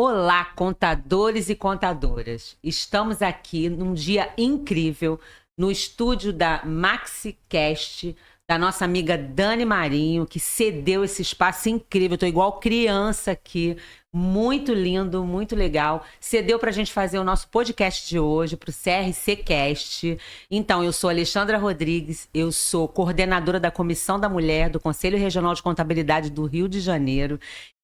Olá, contadores e contadoras. Estamos aqui num dia incrível no estúdio da MaxiCast, da nossa amiga Dani Marinho, que cedeu esse espaço incrível. Estou igual criança aqui, muito lindo, muito legal. Cedeu para a gente fazer o nosso podcast de hoje, para o CRC Cast. Então, eu sou Alexandra Rodrigues, eu sou coordenadora da Comissão da Mulher do Conselho Regional de Contabilidade do Rio de Janeiro.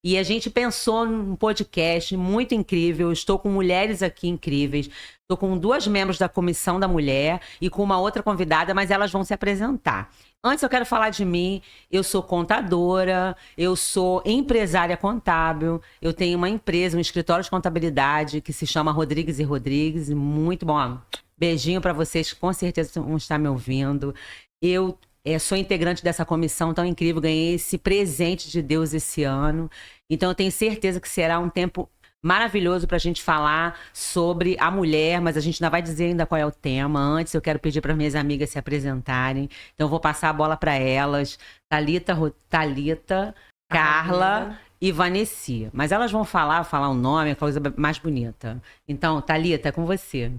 E a gente pensou num podcast muito incrível. Eu estou com mulheres aqui incríveis. Estou com 2 membros da Comissão da Mulher e com uma outra convidada, mas elas vão se apresentar. Antes eu quero falar de mim. Eu sou contadora, eu sou empresária contábil, eu tenho uma empresa, um escritório de contabilidade que se chama Rodrigues e Rodrigues. Muito bom. Beijinho para vocês que com certeza vão estar me ouvindo. Eu sou integrante dessa comissão tão incrível, ganhei esse presente de Deus esse ano. Então eu tenho certeza que será um tempo maravilhoso para a gente falar sobre a mulher, mas a gente ainda vai dizer ainda qual é o tema. Antes eu quero pedir para minhas amigas se apresentarem. Então eu vou passar a bola para elas. Thalita, Carla e Vanessia. Mas elas vão falar o nome, a coisa mais bonita. Então, Thalita, é com você.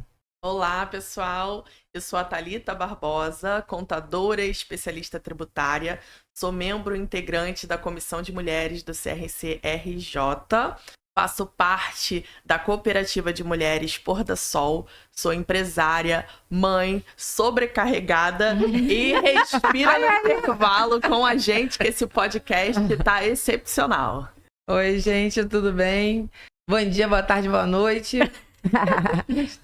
Olá, pessoal. Eu sou a Thalita Barbosa, contadora e especialista tributária. Sou membro integrante da Comissão de Mulheres do CRC-RJ. Faço parte da Cooperativa de Mulheres Pôr do Sol. Sou empresária, mãe, sobrecarregada e respira no intervalo com a gente, que esse podcast tá excepcional. Oi, gente, tudo bem? Bom dia, boa tarde, boa noite.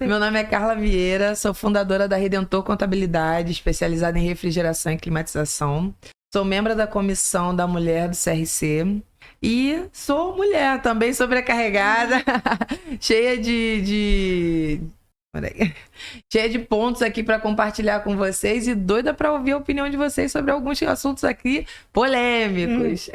Meu nome é Carla Vieira, sou fundadora da Redentor Contabilidade, especializada em refrigeração e climatização. Sou membro da Comissão da Mulher do CRC e sou mulher também sobrecarregada, cheia de pontos aqui para compartilhar com vocês e doida para ouvir a opinião de vocês sobre alguns assuntos aqui polêmicos.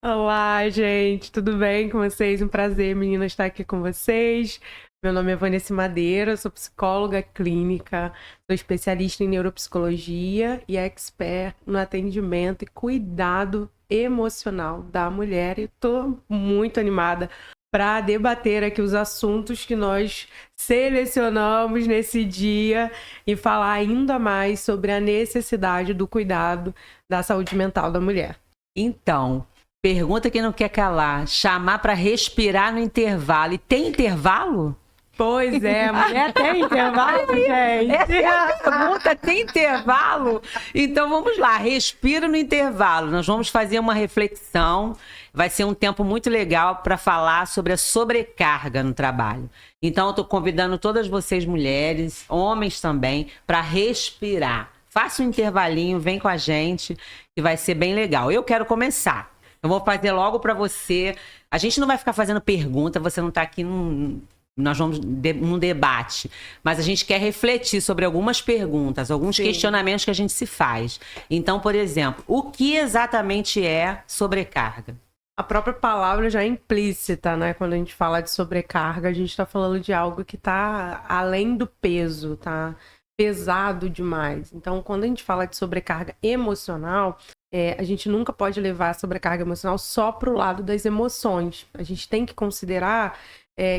Olá, gente, tudo bem com vocês? Um prazer, meninas, estar aqui com vocês. Meu nome é Vanessia Madeira, sou psicóloga clínica, sou especialista em neuropsicologia e expert no atendimento e cuidado emocional da mulher. E estou muito animada para debater aqui os assuntos que nós selecionamos nesse dia e falar ainda mais sobre a necessidade do cuidado da saúde mental da mulher. Então, pergunta que não quer calar, chamar para respirar no intervalo. E tem intervalo? Pois é, mulher tem intervalo, gente? Essa é a pergunta, tem intervalo? Então vamos lá, respira no intervalo. Nós vamos fazer uma reflexão. Vai ser um tempo muito legal para falar sobre a sobrecarga no trabalho. Então eu estou convidando todas vocês mulheres, homens também, para respirar. Faça um intervalinho, vem com a gente, que vai ser bem legal. Eu quero começar. Eu vou fazer logo para você. A gente não vai ficar fazendo pergunta, você não está aqui nós vamos num debate, mas a gente quer refletir sobre algumas perguntas, alguns questionamentos que a gente se faz. Então, por exemplo, o que exatamente é sobrecarga? A própria palavra já é implícita, né? Quando a gente fala de sobrecarga, a gente está falando de algo que está além do peso, tá pesado demais. Então, quando a gente fala de sobrecarga emocional, a gente nunca pode levar a sobrecarga emocional só para o lado das emoções. A gente tem que considerar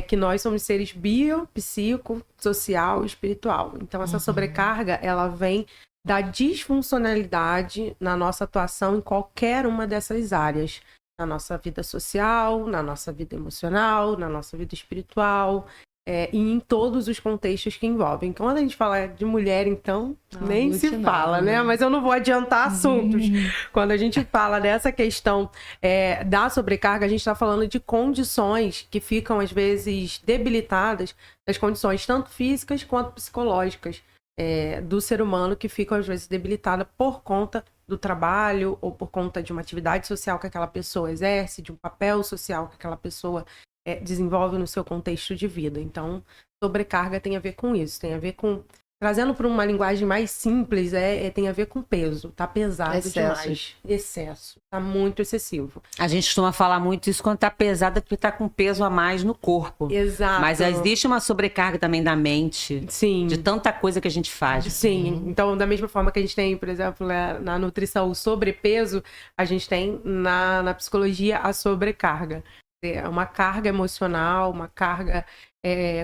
que nós somos seres bio, psico, social e espiritual. Então, essa sobrecarga, ela vem da disfuncionalidade na nossa atuação em qualquer uma dessas áreas. Na nossa vida social, na nossa vida emocional, na nossa vida espiritual, e em todos os contextos que envolvem. Então, quando a gente fala de mulher, então, nem se fala, né? Mas eu não vou adiantar assuntos. Quando a gente fala dessa questão da sobrecarga, a gente está falando de condições que ficam, às vezes, debilitadas, das condições tanto físicas quanto psicológicas do ser humano, que ficam, às vezes, debilitadas por conta do trabalho ou por conta de uma atividade social que aquela pessoa exerce, de um papel social que aquela pessoa desenvolve no seu contexto de vida. Então, sobrecarga tem a ver com isso, tem a ver com, trazendo para uma linguagem mais simples, tem a ver com peso, tá pesado demais. Excesso, tá muito excessivo. A gente costuma falar muito isso quando tá pesado, porque tá com peso a mais no corpo. Exato. Mas existe uma sobrecarga também da mente. Sim. De tanta coisa que a gente faz. Sim. Então, da mesma forma que a gente tem, por exemplo, na nutrição o sobrepeso, a gente tem na psicologia a sobrecarga. É uma carga emocional, uma carga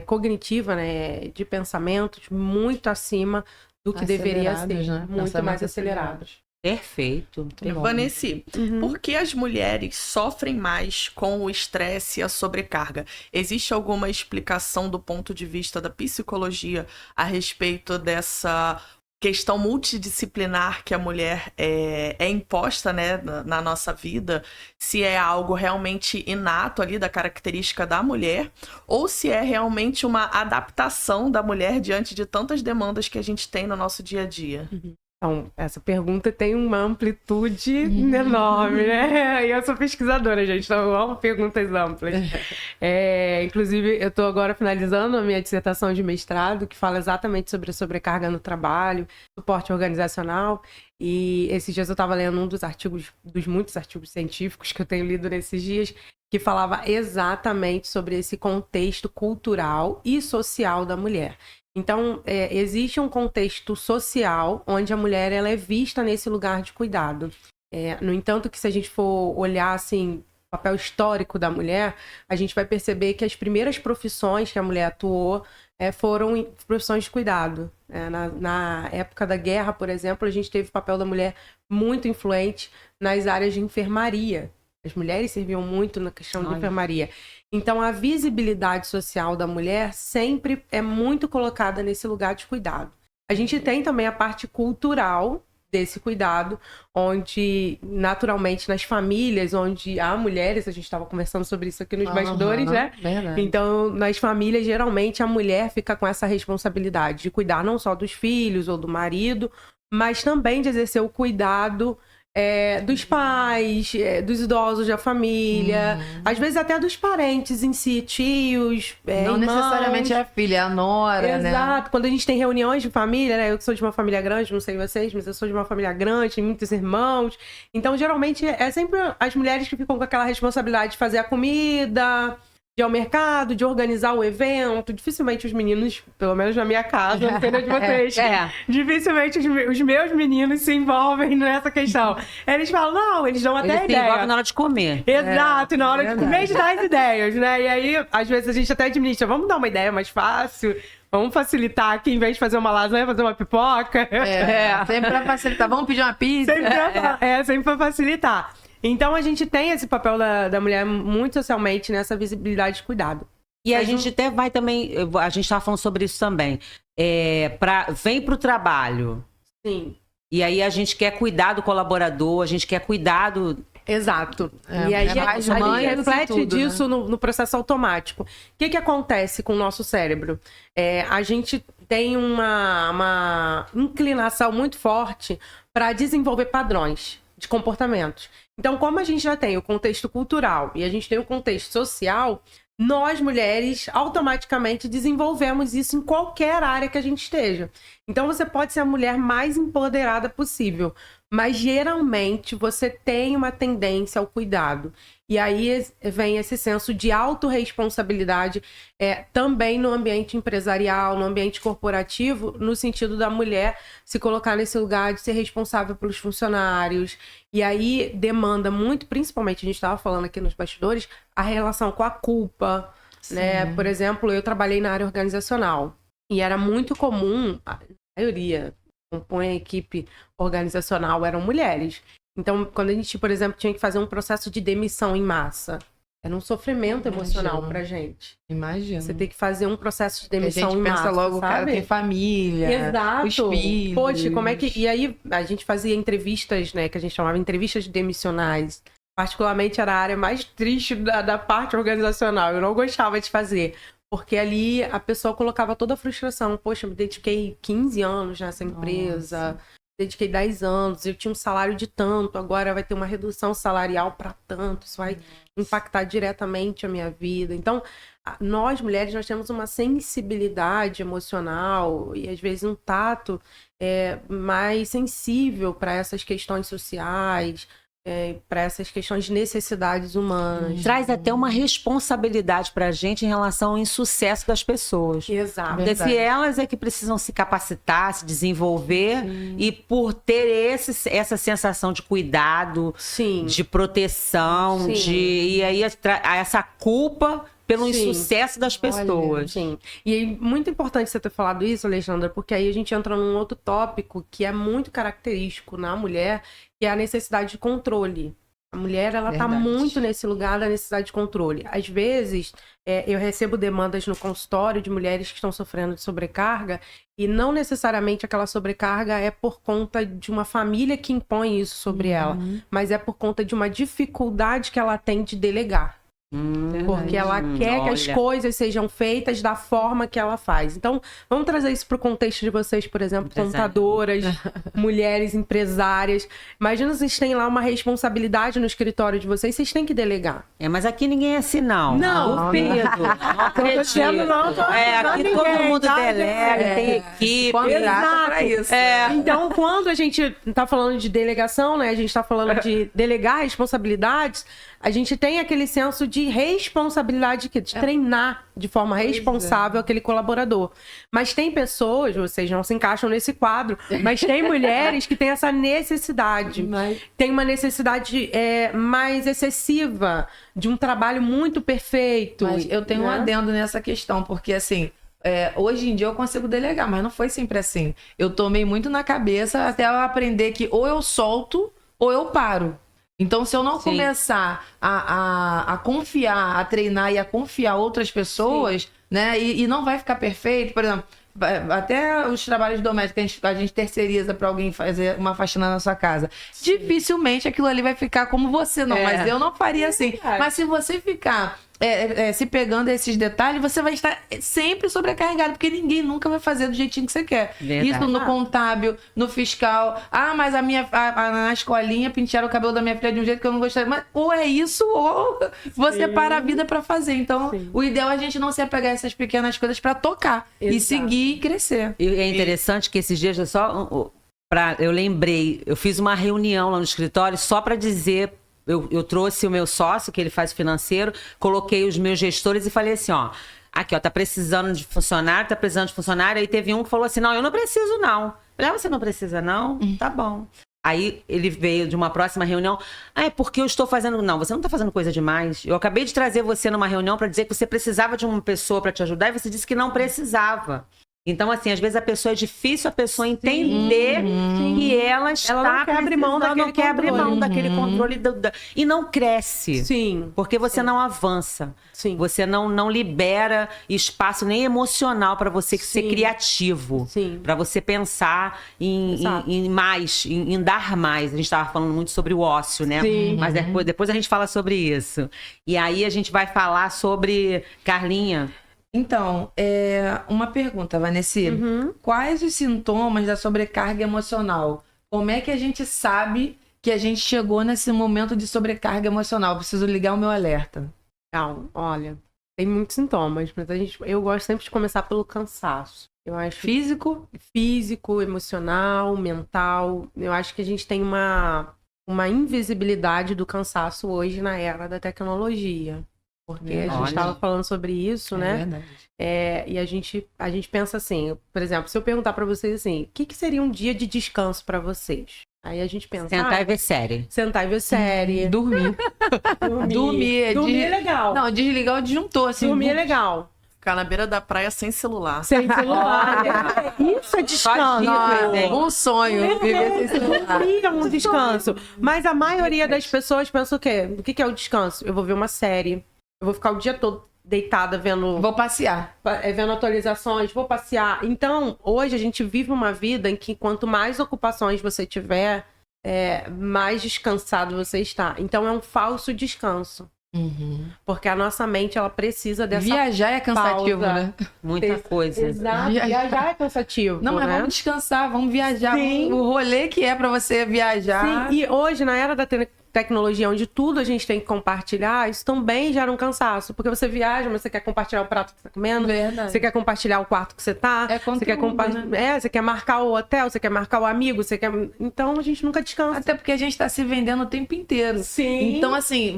cognitiva, né, de pensamentos muito acima do que deveria ser, Acelerados, né? muito Pensamentos mais acelerados. Perfeito. Muito bom. Vanessa, Uhum. por que as mulheres sofrem mais com o estresse e a sobrecarga? Existe alguma explicação do ponto de vista da psicologia a respeito dessa questão multidisciplinar que a mulher é imposta, né, na nossa vida? Se é algo realmente inato ali da característica da mulher, ou se é realmente uma adaptação da mulher diante de tantas demandas que a gente tem no nosso dia a dia? Então, essa pergunta tem uma amplitude enorme, né? E eu sou pesquisadora, gente, então eu amo perguntas amplas. Inclusive, eu estou agora finalizando a minha dissertação de mestrado, que fala exatamente sobre a sobrecarga no trabalho, suporte organizacional. E esses dias eu estava lendo um dos artigos, dos muitos artigos científicos que eu tenho lido nesses dias, que falava exatamente sobre esse contexto cultural e social da mulher. Então, existe um contexto social onde a mulher ela é vista nesse lugar de cuidado. No entanto, que se a gente for olhar assim, o papel histórico da mulher, a gente vai perceber que as primeiras profissões que a mulher atuou foram profissões de cuidado. Na época da guerra, por exemplo, a gente teve o papel da mulher muito influente nas áreas de enfermaria. As mulheres serviam muito na questão de enfermaria. Então, a visibilidade social da mulher sempre é muito colocada nesse lugar de cuidado. A gente tem também a parte cultural desse cuidado, onde, naturalmente, nas famílias, onde há mulheres, a gente estava conversando sobre isso aqui nos bastidores, né? Verdade. Então, nas famílias, geralmente, a mulher fica com essa responsabilidade de cuidar não só dos filhos ou do marido, mas também de exercer o cuidado dos pais, dos idosos da família, às vezes até dos parentes em si, tios, Não irmãos. necessariamente é a filha, é a nora, né? Exato. Quando a gente tem reuniões de família, né? Eu que sou de uma família grande, não sei vocês, mas eu sou de uma família grande, tem muitos irmãos. Então, geralmente, é sempre as mulheres que ficam com aquela responsabilidade de fazer a comida, de ir ao mercado, de organizar o evento. Dificilmente os meninos, pelo menos na minha casa, não sei na de vocês, dificilmente os meus meninos se envolvem nessa questão. Eles falam, não, eles dão até Eles se ideia. envolvem na hora de comer. Exato, na hora de verdade. comer, de dar as ideias, né? E aí, às vezes, a gente até administra, vamos dar uma ideia mais fácil, vamos facilitar aqui, em vez de fazer uma lasanha, fazer uma pipoca. Sempre pra facilitar. Vamos pedir uma pizza. Sempre pra facilitar. Então, a gente tem esse papel da mulher muito socialmente nessa visibilidade de cuidado. E a gente até vai também, a gente estava falando sobre isso também. Vem para o trabalho. Sim. E aí a gente quer cuidar do colaborador, a gente quer cuidar do. Exato. E aí mais a gente mãe do que reflete tudo, disso no processo automático. O que acontece com o nosso cérebro? A gente tem uma inclinação muito forte para desenvolver padrões de comportamentos. Então, como a gente já tem o contexto cultural e a gente tem o contexto social, nós, mulheres, automaticamente desenvolvemos isso em qualquer área que a gente esteja. Então, você pode ser a mulher mais empoderada possível, mas geralmente você tem uma tendência ao cuidado. E aí vem esse senso de autorresponsabilidade também no ambiente empresarial, no ambiente corporativo, no sentido da mulher se colocar nesse lugar de ser responsável pelos funcionários. E aí demanda muito, principalmente, a gente estava falando aqui nos bastidores, a relação com a culpa, né? Por exemplo, eu trabalhei na área organizacional e era muito comum, a maioria compõe a equipe organizacional eram mulheres. Então, quando a gente, por exemplo, tinha que fazer um processo de demissão em massa, era um sofrimento emocional pra gente. Imagina. Você tem que fazer um processo de A demissão gente em pensa massa, logo, o cara sabe? tem família, Exato. os filhos. Poxa, como é que... E aí, a gente fazia entrevistas, né, que a gente chamava entrevistas demissionais. Particularmente, era a área mais triste da parte organizacional. Eu não gostava de fazer. Porque ali a pessoa colocava toda a frustração. Poxa, eu me dediquei 15 anos nessa empresa, dediquei 10 anos, eu tinha um salário de tanto, agora vai ter uma redução salarial para tanto, isso vai impactar diretamente a minha vida. Então, nós mulheres, nós temos uma sensibilidade emocional e às vezes um tato mais sensível para essas questões sociais, para essas questões de necessidades humanas. Traz até uma responsabilidade pra gente em relação ao insucesso das pessoas. Exato. Porque se elas é que precisam se capacitar, se desenvolver, e por ter essa sensação de cuidado, Sim. de proteção, Sim. e aí essa culpa pelo Sim. insucesso das pessoas. Sim. E é muito importante você ter falado isso, Alexandra, porque aí a gente entra num outro tópico que é muito característico na mulher, que é a necessidade de controle. A mulher, ela tá Verdade. muito nesse lugar da necessidade de controle. Às vezes, eu recebo demandas no consultório de mulheres que estão sofrendo de sobrecarga, e não necessariamente aquela sobrecarga é por conta de uma família que impõe isso sobre ela, mas é por conta de uma dificuldade que ela tem de delegar. Porque ela quer que as olha. coisas sejam feitas da forma que ela faz. Então, vamos trazer isso para o contexto de vocês, por exemplo, Empresária. contadoras, mulheres empresárias. Imagina vocês têm lá uma responsabilidade no escritório de vocês, vocês têm que delegar. Mas aqui ninguém é assim, não. Não, Duvido. Não acredito. dizendo não, tô aqui dizendo todo ninguém, mundo tá? delega, tem equipe. Contrata pra isso. Então, quando a gente tá falando de delegação, né? A gente tá falando de delegar responsabilidades, a gente tem aquele senso de responsabilidade, de treinar de forma responsável aquele colaborador. Mas tem pessoas, vocês não se encaixam nesse quadro, mas tem mulheres que têm essa necessidade. Tem uma necessidade mais excessiva, de um trabalho muito perfeito. Mas eu tenho um adendo nessa questão, porque assim, hoje em dia eu consigo delegar, mas não foi sempre assim. Eu tomei muito na cabeça até eu aprender que ou eu solto ou eu paro. Então, se eu não Sim. começar a confiar, a treinar e a confiar outras pessoas, né? E não vai ficar perfeito, por exemplo, até os trabalhos domésticos que a gente terceiriza para alguém fazer uma faxina na sua casa. Dificilmente aquilo ali vai ficar como você, não. Mas eu não faria assim. Mas se você ficar se pegando esses detalhes, você vai estar sempre sobrecarregado, porque ninguém nunca vai fazer do jeitinho que você quer. Verdade. Isso no contábil, no fiscal. Mas na escolinha pentearam o cabelo da minha filha de um jeito que eu não gostaria. Mas ou é isso, ou você para a vida para fazer. Então, o ideal é a gente não se apegar a essas pequenas coisas para tocar e seguir e crescer. E é interessante que esses dias eu lembrei, eu fiz uma reunião lá no escritório só para dizer. Eu trouxe o meu sócio, que ele faz financeiro, coloquei os meus gestores e falei assim, ó, aqui, ó, tá precisando de funcionário, aí teve um que falou assim, não, eu não preciso, não. Eu falei, você não precisa, não? Tá bom. Aí ele veio de uma próxima reunião, é porque eu estou fazendo... Não, você não tá fazendo coisa demais. Eu acabei de trazer você numa reunião para dizer que você precisava de uma pessoa para te ajudar e você disse que não precisava. Então, assim, às vezes é difícil a pessoa entender que ela está não quer abrir mão precisando, daquele não quer abrir mão controle. daquele controle e não cresce. Sim. Porque você não avança. Sim. Você não libera espaço nem emocional para você ser criativo. Sim. Para você pensar em mais, em dar mais. A gente estava falando muito sobre o ócio, né? Sim. Mas depois a gente fala sobre isso. E aí a gente vai falar sobre... Carlinha... Então, uma pergunta, Vanessa. Quais os sintomas da sobrecarga emocional? Como é que a gente sabe que a gente chegou nesse momento de sobrecarga emocional? Preciso ligar o meu alerta. Não, olha, tem muitos sintomas, mas eu gosto sempre de começar pelo cansaço. Eu acho físico, emocional, mental. Eu acho que a gente tem uma invisibilidade do cansaço hoje na era da tecnologia. Porque a gente estava falando sobre isso, né? Verdade. E a gente pensa assim, por exemplo, se eu perguntar para vocês assim, o que seria um dia de descanso para vocês? Aí a gente pensa... Sentar e ver série. Sentar e ver série. Dormir. Dormir é legal. Não, desligar o disjuntor. Assim, Dormir é legal. Ficar na beira da praia sem celular. Sem celular. Isso é descanso. Um sonho. Viver sem celular. É um descanso. Mas a maioria das pessoas pensa o quê? O que é o descanso? Eu vou ver uma série. Eu vou ficar o dia todo deitada vendo... Vou passear. Vendo atualizações, vou passear. Então, hoje a gente vive uma vida em que quanto mais ocupações você tiver, mais descansado você está. Então, é um falso descanso. Porque a nossa mente, ela precisa dessa Viajar é cansativo, pausa. né? Muita coisa. Exato. Viajar é cansativo, Não, mas né? vamos descansar, vamos viajar. Sim. O rolê que é pra você viajar. Sim, e hoje, na era da tecnologia onde tudo a gente tem que compartilhar, isso também gera um cansaço. Porque você viaja, mas você quer compartilhar o prato que você tá comendo. Verdade. Você quer compartilhar o quarto que você tá. Você quer né? você quer marcar o hotel, você quer marcar o amigo, você quer... Então a gente nunca descansa. Até porque a gente tá se vendendo o tempo inteiro. Sim. Então, assim,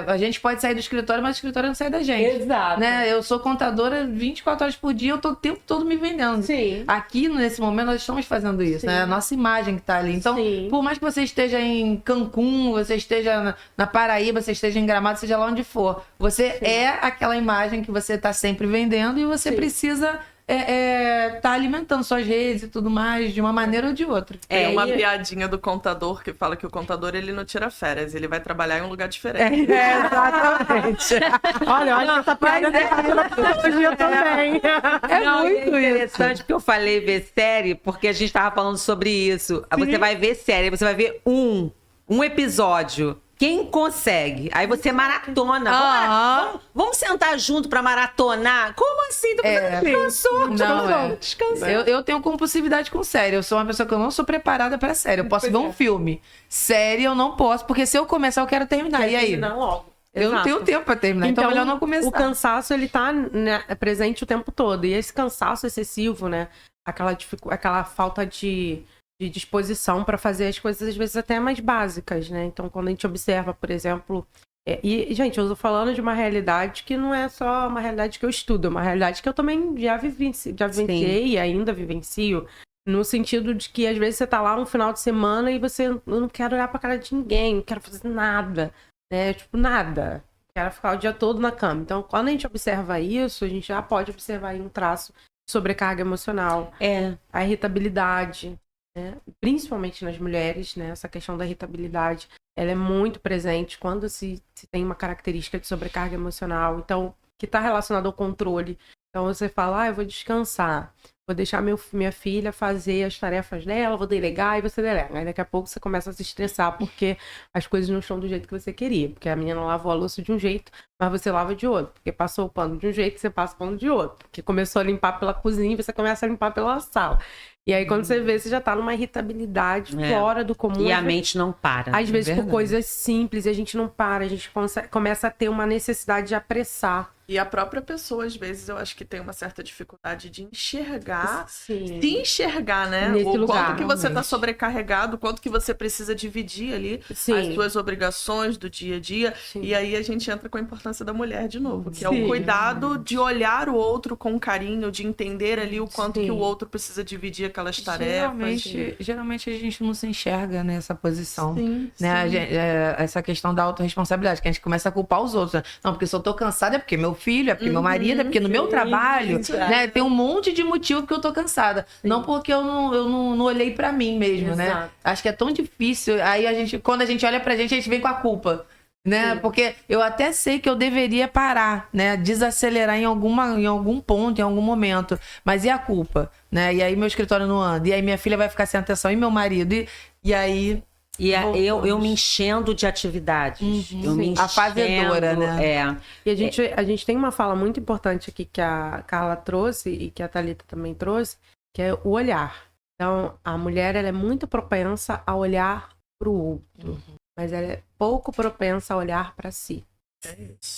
a gente pode sair do escritório, mas o escritório não sai da gente. Exato. Né? Eu sou contadora 24 horas por dia, eu tô o tempo todo me vendendo. Sim. Aqui, nesse momento, nós estamos fazendo isso, Sim. né? A nossa imagem que tá ali. Então, Sim. por mais que você esteja em Cancún, você esteja na Paraíba, você esteja em Gramado, seja lá onde for, você é aquela imagem que você tá sempre vendendo e você precisa tá alimentando suas redes e tudo mais, de uma maneira ou de outra. Tem uma piadinha do contador que fala que o contador, ele não tira férias, ele vai trabalhar em um lugar diferente. Exatamente. Olha essa piada psicologia também. Muito interessante porque eu falei ver série, porque a gente tava falando sobre isso. Você vai ver série, você vai ver um episódio. Quem consegue? Aí você maratona. Vamos sentar junto pra maratonar? Como assim? Descansou? Descansou. Eu tenho compulsividade com série. Eu sou uma pessoa que eu não sou preparada pra série. Eu posso ver um filme. Série eu não posso, porque se eu começar eu quero terminar. E aí? Logo. Eu não tenho tempo pra terminar, então é melhor não começar. O cansaço, ele tá, né, presente o tempo todo. E esse cansaço excessivo, né? Aquela falta de disposição para fazer as coisas, às vezes, até mais básicas, né? Então, quando a gente observa, por exemplo... gente, eu tô falando de uma realidade que não é só uma realidade que eu estudo, é uma realidade que eu também já vivenciei e ainda vivencio, no sentido de que, às vezes, você tá lá um final de semana e eu não quero olhar pra cara de ninguém, não quero fazer nada, né? Tipo, nada. Quero ficar o dia todo na cama. Então, quando a gente observa isso, a gente já pode observar aí um traço de sobrecarga emocional, a irritabilidade, né? Principalmente nas mulheres, né? Essa questão da irritabilidade, ela é muito presente quando se tem uma característica de sobrecarga emocional, então, que está relacionado ao controle. Então, você fala, eu vou descansar, vou deixar minha filha fazer as tarefas dela, vou delegar, e você delega. Aí, daqui a pouco, você começa a se estressar porque as coisas não estão do jeito que você queria, porque a menina lavou a louça de um jeito, mas você lava de outro, porque passou o pano de um jeito, você passa o pano de outro, porque começou a limpar pela cozinha, você começa a limpar pela sala. E aí, quando você vê, você já tá numa irritabilidade fora do comum. E a mente não para. Às vezes, por coisas simples, e a gente não para. A gente começa a ter uma necessidade de apressar. E a própria pessoa, às vezes, eu acho que tem uma certa dificuldade de enxergar, Sim. se enxergar, né? Nesse O lugar, quanto que você tá realmente. sobrecarregado, o quanto que você precisa dividir ali Sim. as suas obrigações do dia a dia. Sim. E aí a gente entra com a importância da mulher de novo, que é Sim. o cuidado de olhar o outro com carinho, de entender ali o quanto Sim. que o outro precisa dividir aquelas tarefas. Geralmente a gente não se enxerga nessa posição. Sim, Né? sim. Essa questão da autorresponsabilidade, que a gente começa a culpar os outros. Né? Não, porque se eu tô cansada é porque meu filho, é porque meu marido, é porque no meu trabalho, né? Tem um monte de motivo porque eu tô cansada. Não porque eu não olhei pra mim mesmo, né? Exato. Acho que é tão difícil. Aí quando a gente olha pra gente, a gente vem com a culpa. Né? Sim. Porque eu até sei que eu deveria parar, né? Desacelerar em algum ponto, em algum momento. Mas e a culpa? Né? E aí meu escritório não anda. E aí minha filha vai ficar sem atenção. E meu marido. E aí... E eu me enchendo de atividades. Eu me enchendo, A fazedora, né? E a gente tem uma fala muito importante aqui que a Carla trouxe e que a Thalita também trouxe, que é o olhar. Então, a mulher, ela é muito propensa a olhar para o outro, mas ela é pouco propensa a olhar para si.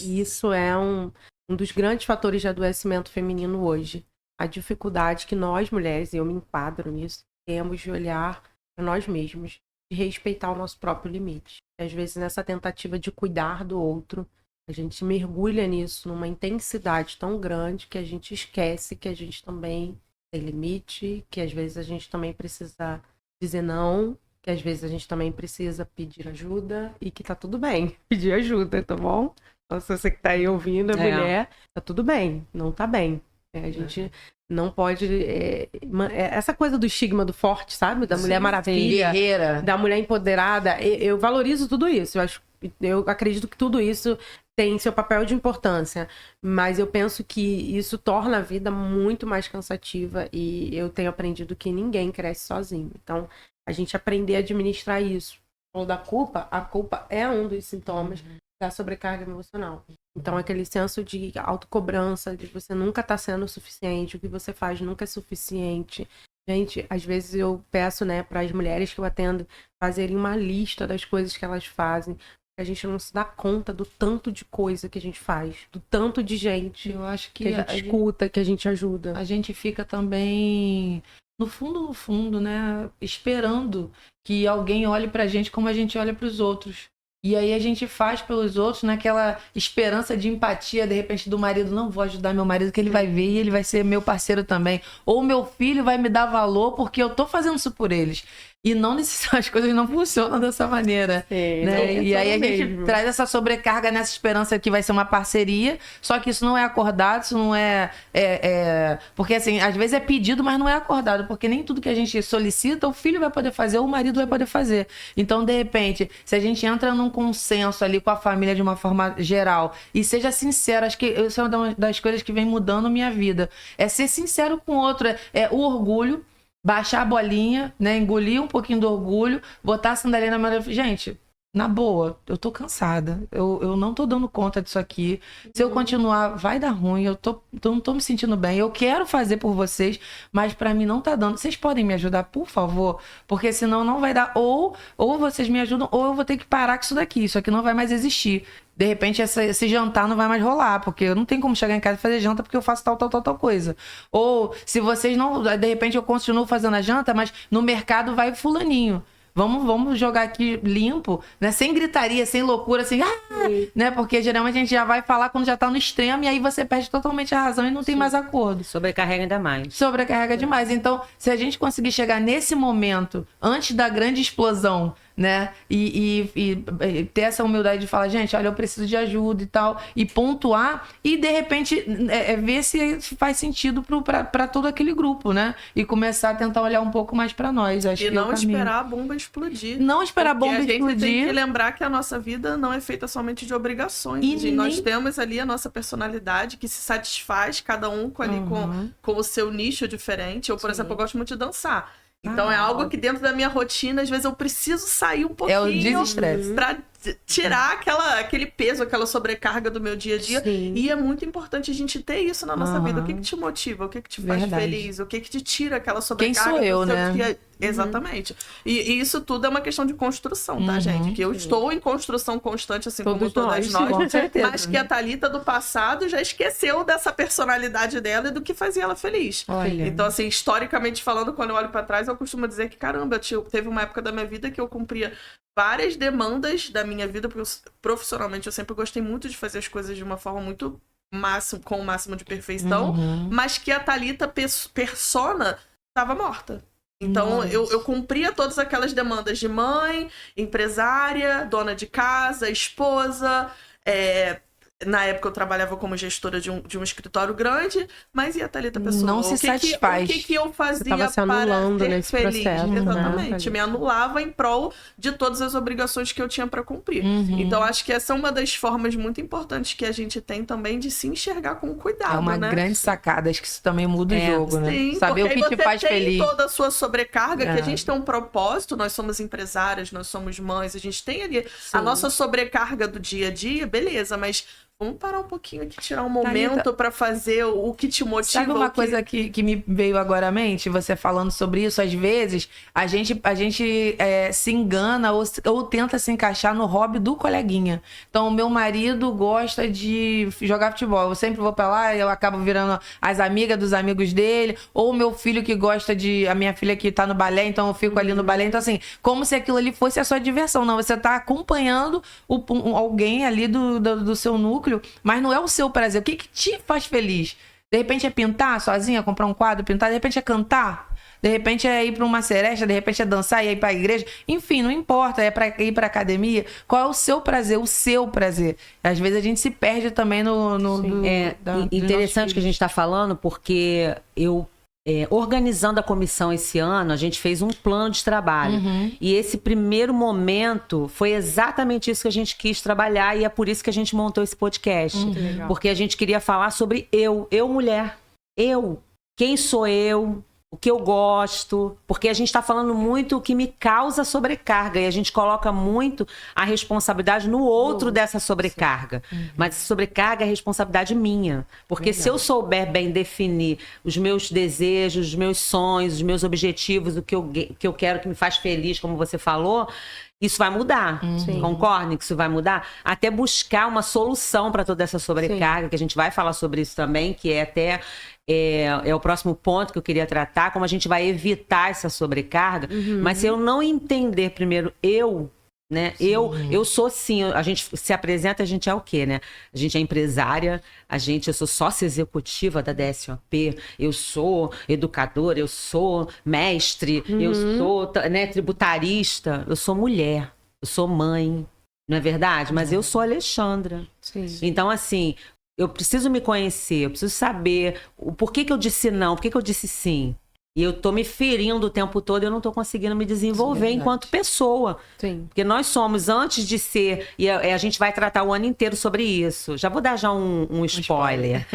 E isso é um dos grandes fatores de adoecimento feminino hoje. A dificuldade que nós, mulheres, e eu me enquadro nisso, temos de olhar para nós mesmos, de respeitar o nosso próprio limite. E, às vezes, nessa tentativa de cuidar do outro, a gente mergulha nisso numa intensidade tão grande que a gente esquece que a gente também tem limite, que às vezes a gente também precisa dizer não, que às vezes a gente também precisa pedir ajuda e que tá tudo bem pedir ajuda, tá bom? Então, se você que tá aí ouvindo, mulher, tá tudo bem, não tá bem. A gente não pode... essa coisa do estigma do forte, sabe? Da mulher maravilha, guerreira, da mulher empoderada. Eu valorizo tudo isso. Eu acredito que tudo isso tem seu papel de importância. Mas eu penso que isso torna a vida muito mais cansativa. E eu tenho aprendido que ninguém cresce sozinho. Então, a gente aprender a administrar isso. Ou da culpa, a culpa é um dos sintomas da sobrecarga emocional. Então, aquele senso de autocobrança, de você nunca tá sendo o suficiente, o que você faz nunca é suficiente, Gente, às vezes eu peço, né, para as mulheres que eu atendo fazerem uma lista das coisas que elas fazem. A gente não se dá conta do tanto de coisa que a gente faz, do tanto de gente Eu acho que a gente escuta, que a gente ajuda. A gente fica também, no fundo, né? Esperando que alguém olhe pra gente como a gente olha pros outros. E aí a gente faz pelos outros naquela esperança de empatia, de repente, do marido. Não vou ajudar meu marido, que ele vai ver e ele vai ser meu parceiro também. Ou meu filho vai me dar valor porque eu tô fazendo isso por eles. E não as coisas não funcionam dessa maneira. Sim, Né? não E aí a funciona gente mesmo. traz essa sobrecarga nessa esperança que vai ser uma parceria, só que isso não é acordado, isso não porque assim, às vezes é pedido, mas não é acordado, porque nem tudo que a gente solicita, o filho vai poder fazer, ou o marido vai poder fazer. Então, de repente, se a gente entra num consenso ali com a família de uma forma geral, e seja sincero, acho que isso é uma das coisas que vem mudando minha vida, é ser sincero com o outro, é o orgulho, baixar a bolinha, né? Engolir um pouquinho do orgulho, botar a sandalinha na mão. Gente, na boa, eu tô cansada. Eu não tô dando conta disso aqui. Se eu continuar, vai dar ruim. Eu não tô me sentindo bem. Eu quero fazer por vocês, mas pra mim não tá dando. Vocês podem me ajudar, por favor? Porque senão não vai dar. Ou vocês me ajudam, ou eu vou ter que parar com isso daqui. Isso aqui não vai mais existir. De repente, esse jantar não vai mais rolar, porque eu não tenho como chegar em casa e fazer janta porque eu faço tal coisa. Ou, se vocês não... De repente, eu continuo fazendo a janta, mas no mercado vai fulaninho. Vamos jogar aqui limpo, né? Sem gritaria, sem loucura, assim... né? Porque, geralmente, a gente já vai falar quando já tá no extremo e aí você perde totalmente a razão e não tem mais acordo. Sobrecarrega ainda mais. Sobrecarrega demais. Então, se a gente conseguir chegar nesse momento, antes da grande explosão, né? E ter essa humildade de falar, gente, olha, eu preciso de ajuda e tal, e pontuar, e de repente ver se faz sentido para todo aquele grupo, né? E começar a tentar olhar um pouco mais para nós. Acho E que é o não caminho. esperar a bomba explodir. Não esperar a Porque bomba a gente tem explodir. que lembrar que a nossa vida não é feita somente de obrigações. E Nós nem- temos ali a nossa personalidade que se satisfaz, cada um ali com o seu nicho diferente. Eu, por exemplo, eu gosto muito de dançar. Então é algo que dentro da minha rotina, às vezes eu preciso sair um pouquinho É o desestresse. pra tirar aquele peso, aquela sobrecarga do meu dia a dia. Sim. E é muito importante a gente ter isso na nossa vida. O que te motiva? O que te faz Verdade. feliz? O que te tira aquela sobrecarga sou eu, do seu né? dia? Exatamente. E isso tudo é uma questão de construção, tá, gente? Que eu estou em construção constante, assim Todos como todas nós, nós. com certeza. Mas que a Thalita do passado já esqueceu dessa personalidade dela e do que fazia ela feliz. Olha. Então, assim, historicamente falando, quando eu olho pra trás, eu costumo dizer que, caramba, teve uma época da minha vida que eu cumpria várias demandas da minha vida, porque profissionalmente eu sempre gostei muito de fazer as coisas de uma forma muito com o máximo de perfeição, mas que a Thalita persona estava morta. Então, eu cumpria todas aquelas demandas de mãe, empresária, dona de casa, esposa. Na época eu trabalhava como gestora de um escritório grande, mas e a Thalita pessoa? Não se satisfaz. O que eu fazia tava se para anulando ser nesse feliz? processo, né, Exatamente. Thalita? Me anulava em prol de todas as obrigações que eu tinha para cumprir. Então, acho que essa é uma das formas muito importantes que a gente tem também de se enxergar com cuidado, É uma né? grande sacada, acho que isso também muda o jogo, né? Sim, Saber o porque que aí te você faz tem feliz. toda a sua sobrecarga, que É. a gente tem um propósito, nós somos empresárias, nós somos mães, a gente tem ali a nossa sobrecarga do dia a dia, beleza, mas vamos parar um pouquinho aqui, tirar um momento pra fazer o que te motiva. Sabe uma coisa que me veio agora à mente, você falando sobre isso? Às vezes, a gente se engana ou tenta se encaixar no hobby do coleguinha. Então, o meu marido gosta de jogar futebol. Eu sempre vou pra lá, eu acabo virando as amigas dos amigos dele. Ou o meu filho que gosta a minha filha que tá no balé, então eu fico ali no balé. Então, assim, como se aquilo ali fosse a sua diversão. Não, você tá acompanhando alguém ali do seu núcleo, mas não é o seu prazer. O que te faz feliz? De repente é pintar sozinha, comprar um quadro, pintar. De repente é cantar. De repente é ir para uma seresta. De repente é dançar e ir para a igreja. Enfim, não importa. É para ir para academia. Qual é o seu prazer? O seu prazer. Às vezes a gente se perde também Interessante que a gente está falando, porque organizando a comissão esse ano, a gente fez um plano de trabalho. E esse primeiro momento foi exatamente isso que a gente quis trabalhar, e é por isso que a gente montou esse podcast. Porque a gente queria falar sobre eu mulher. Eu. Quem sou eu? o que eu gosto, porque a gente está falando muito o que me causa sobrecarga e a gente coloca muito a responsabilidade no outro dessa sobrecarga. Mas essa sobrecarga é responsabilidade minha, porque se eu souber bem definir os meus desejos, os meus sonhos, os meus objetivos, o que eu quero, que me faz feliz, como você falou, isso vai mudar. Concorda que isso vai mudar? Até buscar uma solução para toda essa sobrecarga, que a gente vai falar sobre isso também, que é até o próximo ponto que eu queria tratar, como a gente vai evitar essa sobrecarga. Mas se eu não entender primeiro né? Eu sou sim, a gente se apresenta, a gente é o quê, né? A gente é empresária, eu sou sócia executiva da DSOP, eu sou educadora, eu sou mestre, eu sou, né, tributarista, eu sou mulher, eu sou mãe, não é verdade? Mas eu sou Alexandra. Sim. Então, assim, eu preciso me conhecer, eu preciso saber o porquê que eu disse não, porquê que eu disse sim. E eu tô me ferindo o tempo todo e eu não tô conseguindo me desenvolver enquanto pessoa. Sim. Porque nós somos, antes de ser... E a gente vai tratar o ano inteiro sobre isso. Já vou dar já um spoiler.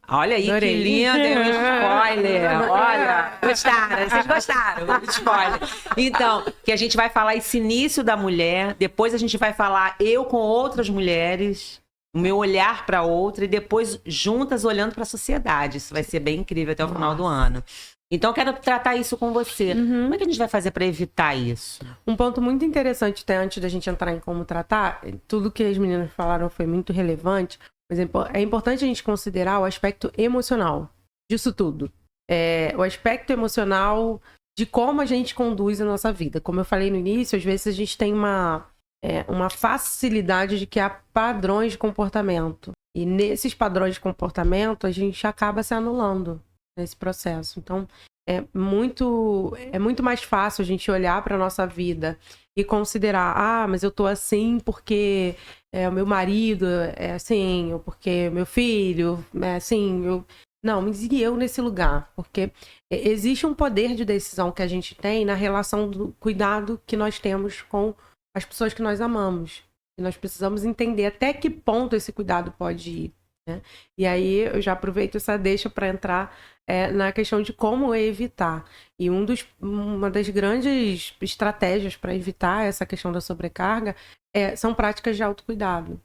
Olha aí, Adorei. que lindo, um spoiler. Olha, gostaram, vocês gostaram do spoiler. Então, que a gente vai falar esse início da mulher, depois a gente vai falar eu com outras mulheres, o meu olhar para outra, e depois juntas olhando para a sociedade. Isso vai ser bem incrível até o final do ano. Então, eu quero tratar isso com você. Como é que a gente vai fazer para evitar isso? Um ponto muito interessante, até antes da gente entrar em como tratar, tudo que as meninas falaram foi muito relevante, mas é importante a gente considerar o aspecto emocional disso tudo. O aspecto emocional de como a gente conduz a nossa vida. Como eu falei no início, às vezes a gente tem uma facilidade de criar padrões de comportamento. E nesses padrões de comportamento, a gente acaba se anulando nesse processo. Então, é muito mais fácil a gente olhar para a nossa vida e considerar, mas eu tô assim porque o meu marido é assim, ou porque meu filho é assim. Não, mas e eu nesse lugar? Porque existe um poder de decisão que a gente tem na relação do cuidado que nós temos com as pessoas que nós amamos. E nós precisamos entender até que ponto esse cuidado pode ir, né? E aí eu já aproveito essa deixa para entrar na questão de como evitar. E uma das grandes estratégias para evitar essa questão da sobrecarga são práticas de autocuidado.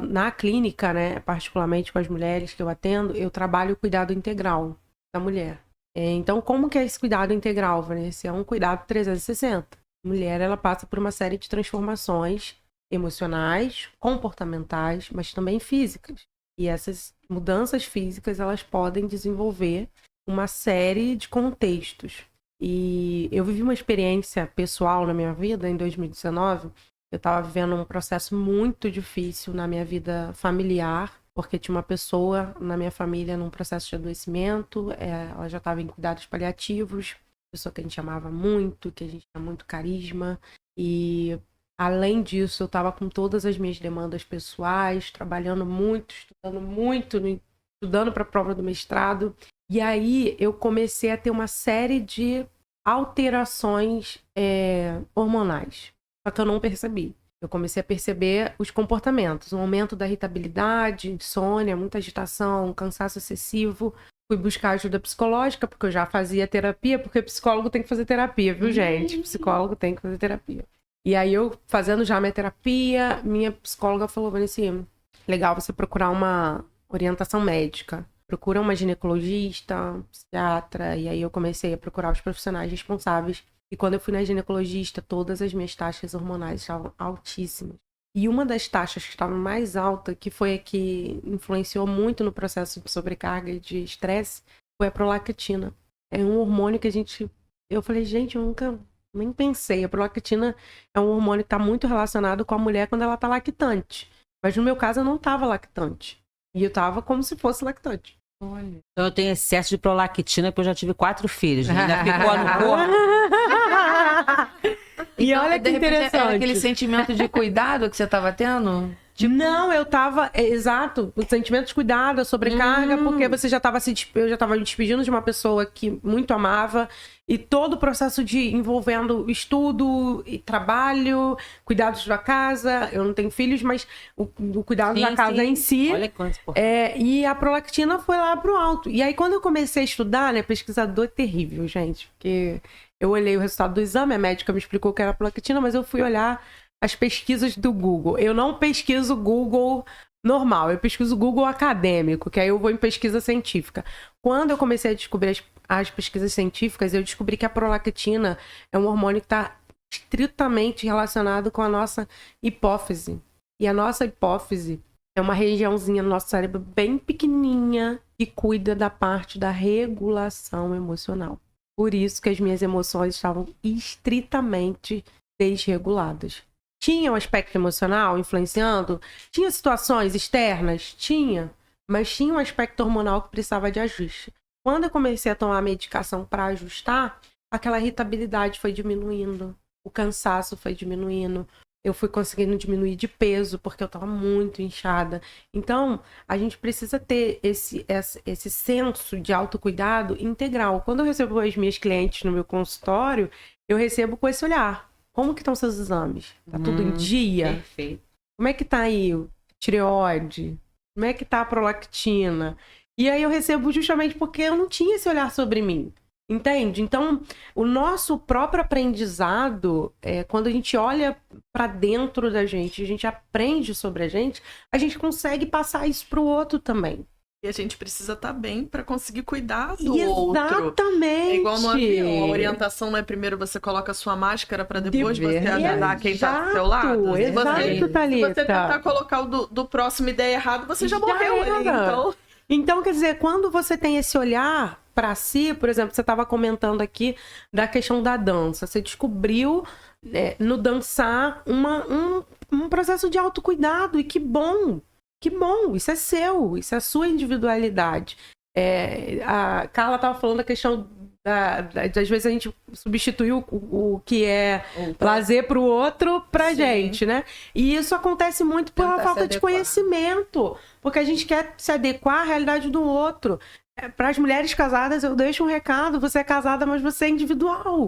Na clínica, né, particularmente com as mulheres que eu atendo, eu trabalho o cuidado integral da mulher. Então, como que é esse cuidado integral, Vanessa? É um cuidado 360. A mulher, ela passa por uma série de transformações emocionais, comportamentais, mas também físicas. E essas mudanças físicas, elas podem desenvolver uma série de contextos. E eu vivi uma experiência pessoal na minha vida em 2019. Eu estava vivendo um processo muito difícil na minha vida familiar, porque tinha uma pessoa na minha família num processo de adoecimento, ela já estava em cuidados paliativos, pessoa que a gente amava muito, que a gente tinha muito carisma, e além disso eu estava com todas as minhas demandas pessoais, trabalhando muito, estudando para a prova do mestrado, e aí eu comecei a ter uma série de alterações hormonais, só que eu não percebi. Eu comecei a perceber os comportamentos, um aumento da irritabilidade, insônia, muita agitação, cansaço excessivo. Fui buscar ajuda psicológica, porque eu já fazia terapia, porque psicólogo tem que fazer terapia, viu, gente? Psicólogo tem que fazer terapia. E aí eu, fazendo já minha terapia, minha psicóloga falou, Vanessa, legal você procurar uma orientação médica. Procura uma ginecologista, um psiquiatra, e aí eu comecei a procurar os profissionais responsáveis. E quando eu fui na ginecologista, todas as minhas taxas hormonais estavam altíssimas. E uma das taxas que estava mais alta, que foi a que influenciou muito no processo de sobrecarga e de estresse, foi a prolactina. É um hormônio que eu falei, gente, eu nunca nem pensei. A prolactina é um hormônio que está muito relacionado com a mulher quando ela está lactante. Mas no meu caso, eu não estava lactante. E eu estava como se fosse lactante. Olha. Então eu tenho excesso de prolactina, porque eu já tive 4 filhos. Ainda ficou no corpo. E então, olha que de repente, interessante. era aquele sentimento de cuidado que você estava tendo? Não, eu tava, exato, o sentimento de cuidado, a sobrecarga, porque você já tava eu já tava me despedindo de uma pessoa que muito amava, e todo o processo de envolvendo estudo e trabalho, cuidados da casa, eu não tenho filhos, mas o cuidado da casa em si. Olha quanto E a prolactina foi lá pro alto. E aí, quando eu comecei a estudar, né, pesquisador terrível, gente, porque eu olhei o resultado do exame, a médica me explicou que era prolactina, mas eu fui olhar as pesquisas do Google. Eu não pesquiso Google normal, eu pesquiso Google acadêmico, que aí eu vou em pesquisa científica. Quando eu comecei a descobrir as pesquisas científicas, eu descobri que a prolactina é um hormônio que está estritamente relacionado com a nossa hipófise. E a nossa hipófise é uma regiãozinha no nosso cérebro bem pequenininha que cuida da parte da regulação emocional. Por isso que as minhas emoções estavam estritamente desreguladas. Tinha um aspecto emocional influenciando? Tinha situações externas? Tinha. Mas tinha um aspecto hormonal que precisava de ajuste. Quando eu comecei a tomar a medicação para ajustar, aquela irritabilidade foi diminuindo. O cansaço foi diminuindo. Eu fui conseguindo diminuir de peso, porque eu estava muito inchada. Então, a gente precisa ter esse senso de autocuidado integral. Quando eu recebo as minhas clientes no meu consultório, eu recebo com esse olhar. Como que estão seus exames? Tá tudo em dia? Perfeito. Como é que tá aí o tireoide? Como é que tá a prolactina? E aí eu recebo justamente porque eu não tinha esse olhar sobre mim. Entende? Então, o nosso próprio aprendizado, quando a gente olha para dentro da gente, a gente aprende sobre a gente consegue passar isso pro outro também. E a gente precisa estar bem para conseguir cuidar do outro. Exatamente. É igual no avião. A orientação não é primeiro você coloca a sua máscara para depois você ajudar quem tá do seu lado. Exato, Thalita. Se você tentar colocar o do próximo e der errado, você já morreu ali. Então, quer dizer, quando você tem esse olhar para si, por exemplo, você estava comentando aqui da questão da dança. Você descobriu no dançar um processo de autocuidado. E que bom! Que bom, isso é seu, isso é a sua individualidade. A Carla estava falando da questão às vezes a gente substituiu o que é lazer para o outro pra gente, né? E isso acontece muito pela falta de conhecimento, porque a gente quer se adequar à realidade do outro. Para as mulheres casadas, eu deixo um recado: você é casada, mas você é individual.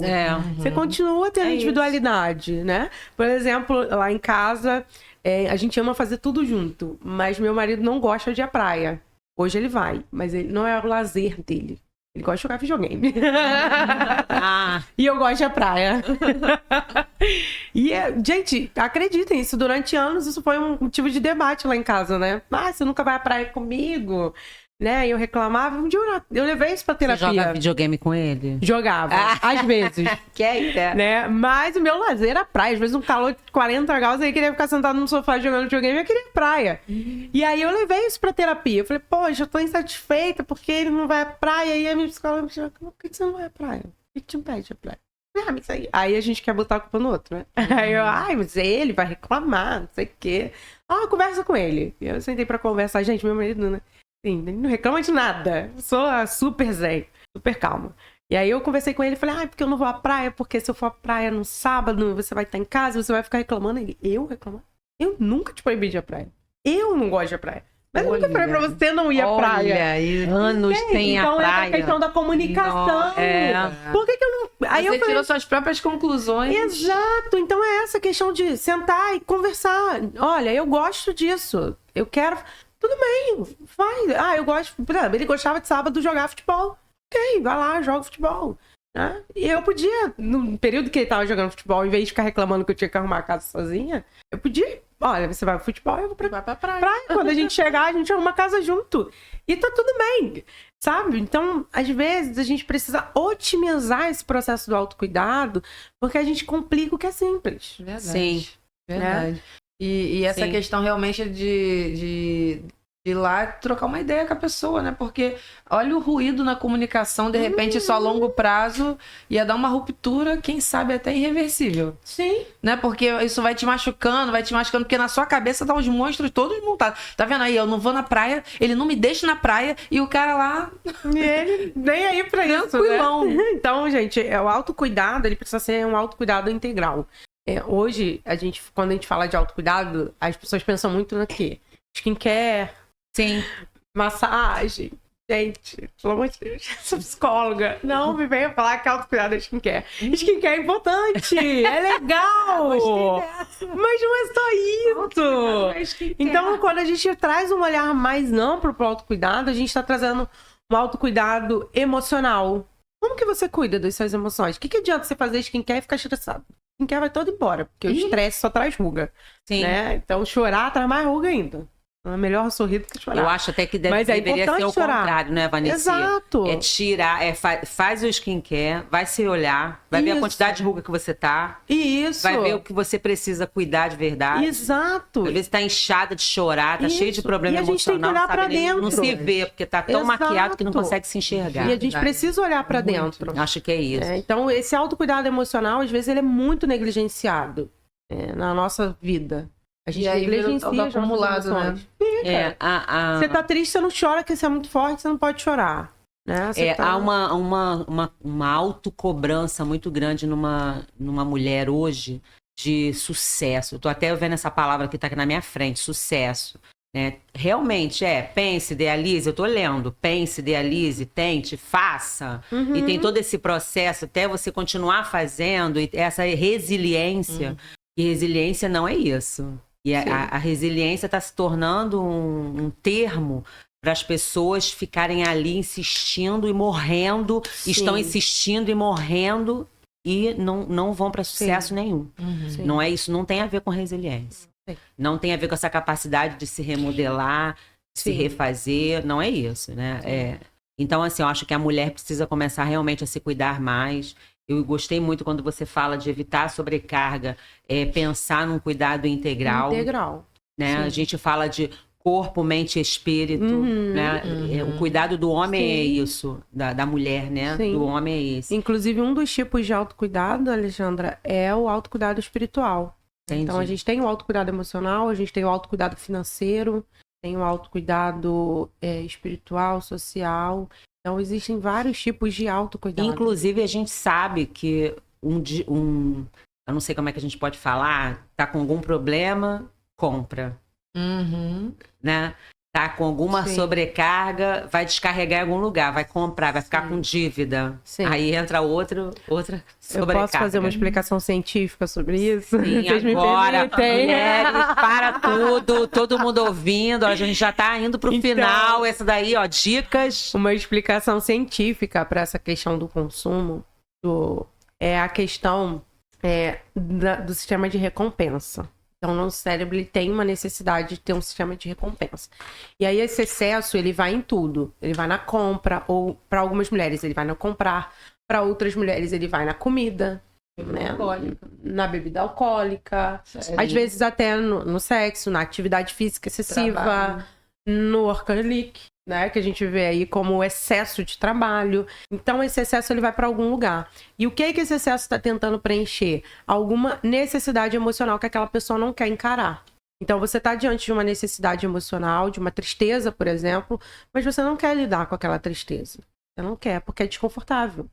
Você continua tendo individualidade, né? Por exemplo, lá em casa, a gente ama fazer tudo junto, mas meu marido não gosta de ir à praia. Hoje ele vai, mas ele não é o lazer dele. Ele gosta de jogar videogame. E eu gosto de ir à praia. E, gente, acreditem, isso durante anos, isso foi um motivo de debate lá em casa, né? Você nunca vai à praia comigo? Né? E eu reclamava. Um dia eu levei isso pra terapia. Você joga videogame com ele? Jogava, às vezes. Né? Mas o meu lazer era praia. Às vezes um calor de 40 graus, ele queria ficar sentado no sofá jogando videogame, eu queria praia. E aí eu levei isso pra terapia. Eu falei, poxa, eu tô insatisfeita porque ele não vai à praia. E a minha psicóloga me falou, por que você não vai à praia? O que te impede a praia? Aí a gente quer botar a culpa no outro, né? Aí eu, mas ele vai reclamar, não sei o quê. Conversa com ele. E eu sentei pra conversar. Gente, meu marido, né? Sim, ele não reclama de nada. Sou super zen, super calma. E aí eu conversei com ele e falei, porque eu não vou à praia, porque se eu for à praia no sábado, você vai estar em casa, você vai ficar reclamando. Ele, eu reclamar? Eu nunca te proibi de ir à praia. Eu não gosto de ir à praia. Mas eu nunca falei pra você não ir à praia. Anos sem a praia. Então é a questão da comunicação. Por que eu não... Aí você tirou suas próprias conclusões. Exato. Então é essa questão de sentar e conversar. Olha, eu gosto disso. Eu quero... Tudo bem, vai. Eu gosto... Ele gostava de sábado jogar futebol. Ok, vai lá, joga futebol. Né? E eu podia, no período que ele tava jogando futebol, em vez de ficar reclamando que eu tinha que arrumar a casa sozinha, eu podia... Olha, você vai pro futebol, eu vou pra praia. Quando a gente chegar, a gente arruma a casa junto. E tá tudo bem, sabe? Então, às vezes, a gente precisa otimizar esse processo do autocuidado, porque a gente complica o que é simples. Verdade. Sim. Verdade. Né? E essa questão realmente de ir lá trocar uma ideia com a pessoa, né? Porque olha o ruído na comunicação, de repente, isso a longo prazo ia dar uma ruptura, quem sabe até irreversível. Sim. Né? Porque isso vai te machucando, porque na sua cabeça tá uns monstros todos montados. Tá vendo aí? Eu não vou na praia, ele não me deixa na praia, e o cara lá... Ele nem aí pra isso, né? Então, gente, o autocuidado, ele precisa ser um autocuidado integral. Hoje, quando a gente fala de autocuidado, as pessoas pensam muito no quê? Skincare, Sim. massagem. Gente, pelo amor de Deus, sou psicóloga. Não me venha falar que autocuidado é skincare. Skincare é importante, é legal. Mas não é só isso. Então, quando a gente traz um olhar mais amplo para o autocuidado, a gente está trazendo um autocuidado emocional. Como que você cuida das suas emoções? O que adianta você fazer skincare e ficar estressado? Skincare vai todo embora, porque o estresse só traz ruga. Sim. Né? Então, chorar traz mais ruga ainda. É melhor sorrir do que chorar. Eu acho até que Mas deveria ser o contrário, né, Vanessa? Exato. É tirar, faz o skincare, vai se olhar, vai ver a quantidade de ruga que você tá. Isso. Vai ver o que você precisa cuidar de verdade. Exato. Às vezes tá inchada de chorar, tá cheio de problema E a gente tem que emocional. olhar sabe? pra dentro. Não se vê, porque tá tão Exato. maquiado que não consegue se enxergar. E a gente precisa olhar pra dentro. Acho que é isso. Então, esse autocuidado emocional, às vezes, ele é muito negligenciado na nossa vida. A gente E aí vira negligencia todo as nossas acumulado, né? emoções. Fica. Você tá triste, você não chora, porque você é muito forte, você não pode chorar. Né? Há uma autocobrança muito grande numa mulher hoje de sucesso. Eu tô até vendo essa palavra que tá aqui na minha frente, sucesso. Né? Realmente, pense, idealize, eu tô lendo, pense, idealize, tente, faça. E tem todo esse processo até você continuar fazendo, e essa resiliência. E resiliência não é isso. E a resiliência está se tornando um termo para as pessoas ficarem ali insistindo e morrendo, estão insistindo e morrendo e não vão para sucesso nenhum. Não é isso, não tem a ver com resiliência. Não tem a ver com essa capacidade de se remodelar, se refazer, não é isso, né? Então, assim, eu acho que a mulher precisa começar realmente a se cuidar mais. Eu gostei muito quando você fala de evitar a sobrecarga, pensar num cuidado integral. Né? A gente fala de corpo, mente e espírito. Né? O cuidado do homem é isso, da mulher, né? Sim. Do homem é esse. Inclusive, um dos tipos de autocuidado, Alexandra, é o autocuidado espiritual. Entendi. Então, a gente tem o autocuidado emocional, a gente tem o autocuidado financeiro, tem o autocuidado espiritual, social. Então, existem vários tipos de autocuidado. Inclusive, a gente sabe que eu não sei como é que a gente pode falar, tá com algum problema, compra. Né? Tá com alguma sobrecarga, vai descarregar em algum lugar, vai comprar, vai ficar com dívida. Aí entra outra sobrecarga. Eu posso fazer uma explicação científica sobre isso? Sim, Vocês agora, me permitem? mulheres, para tudo, todo mundo ouvindo, a gente já tá indo pro final, essa daí, ó, dicas. Uma explicação científica para essa questão do consumo é a questão do sistema de recompensa. Então, o nosso cérebro ele tem uma necessidade de ter um sistema de recompensa. E aí, esse excesso, ele vai em tudo. Ele vai na compra, ou para algumas mulheres, ele vai no comprar. Para outras mulheres, ele vai na comida, né? Na bebida alcoólica. Às vezes, até no sexo, na atividade física excessiva, no workaholic, né? Que a gente vê aí como excesso de trabalho. Então, esse excesso ele vai para algum lugar. E o que esse excesso está tentando preencher? Alguma necessidade emocional que aquela pessoa não quer encarar. Então, você está diante de uma necessidade emocional, de uma tristeza, por exemplo, mas você não quer lidar com aquela tristeza. Você não quer, porque é desconfortável.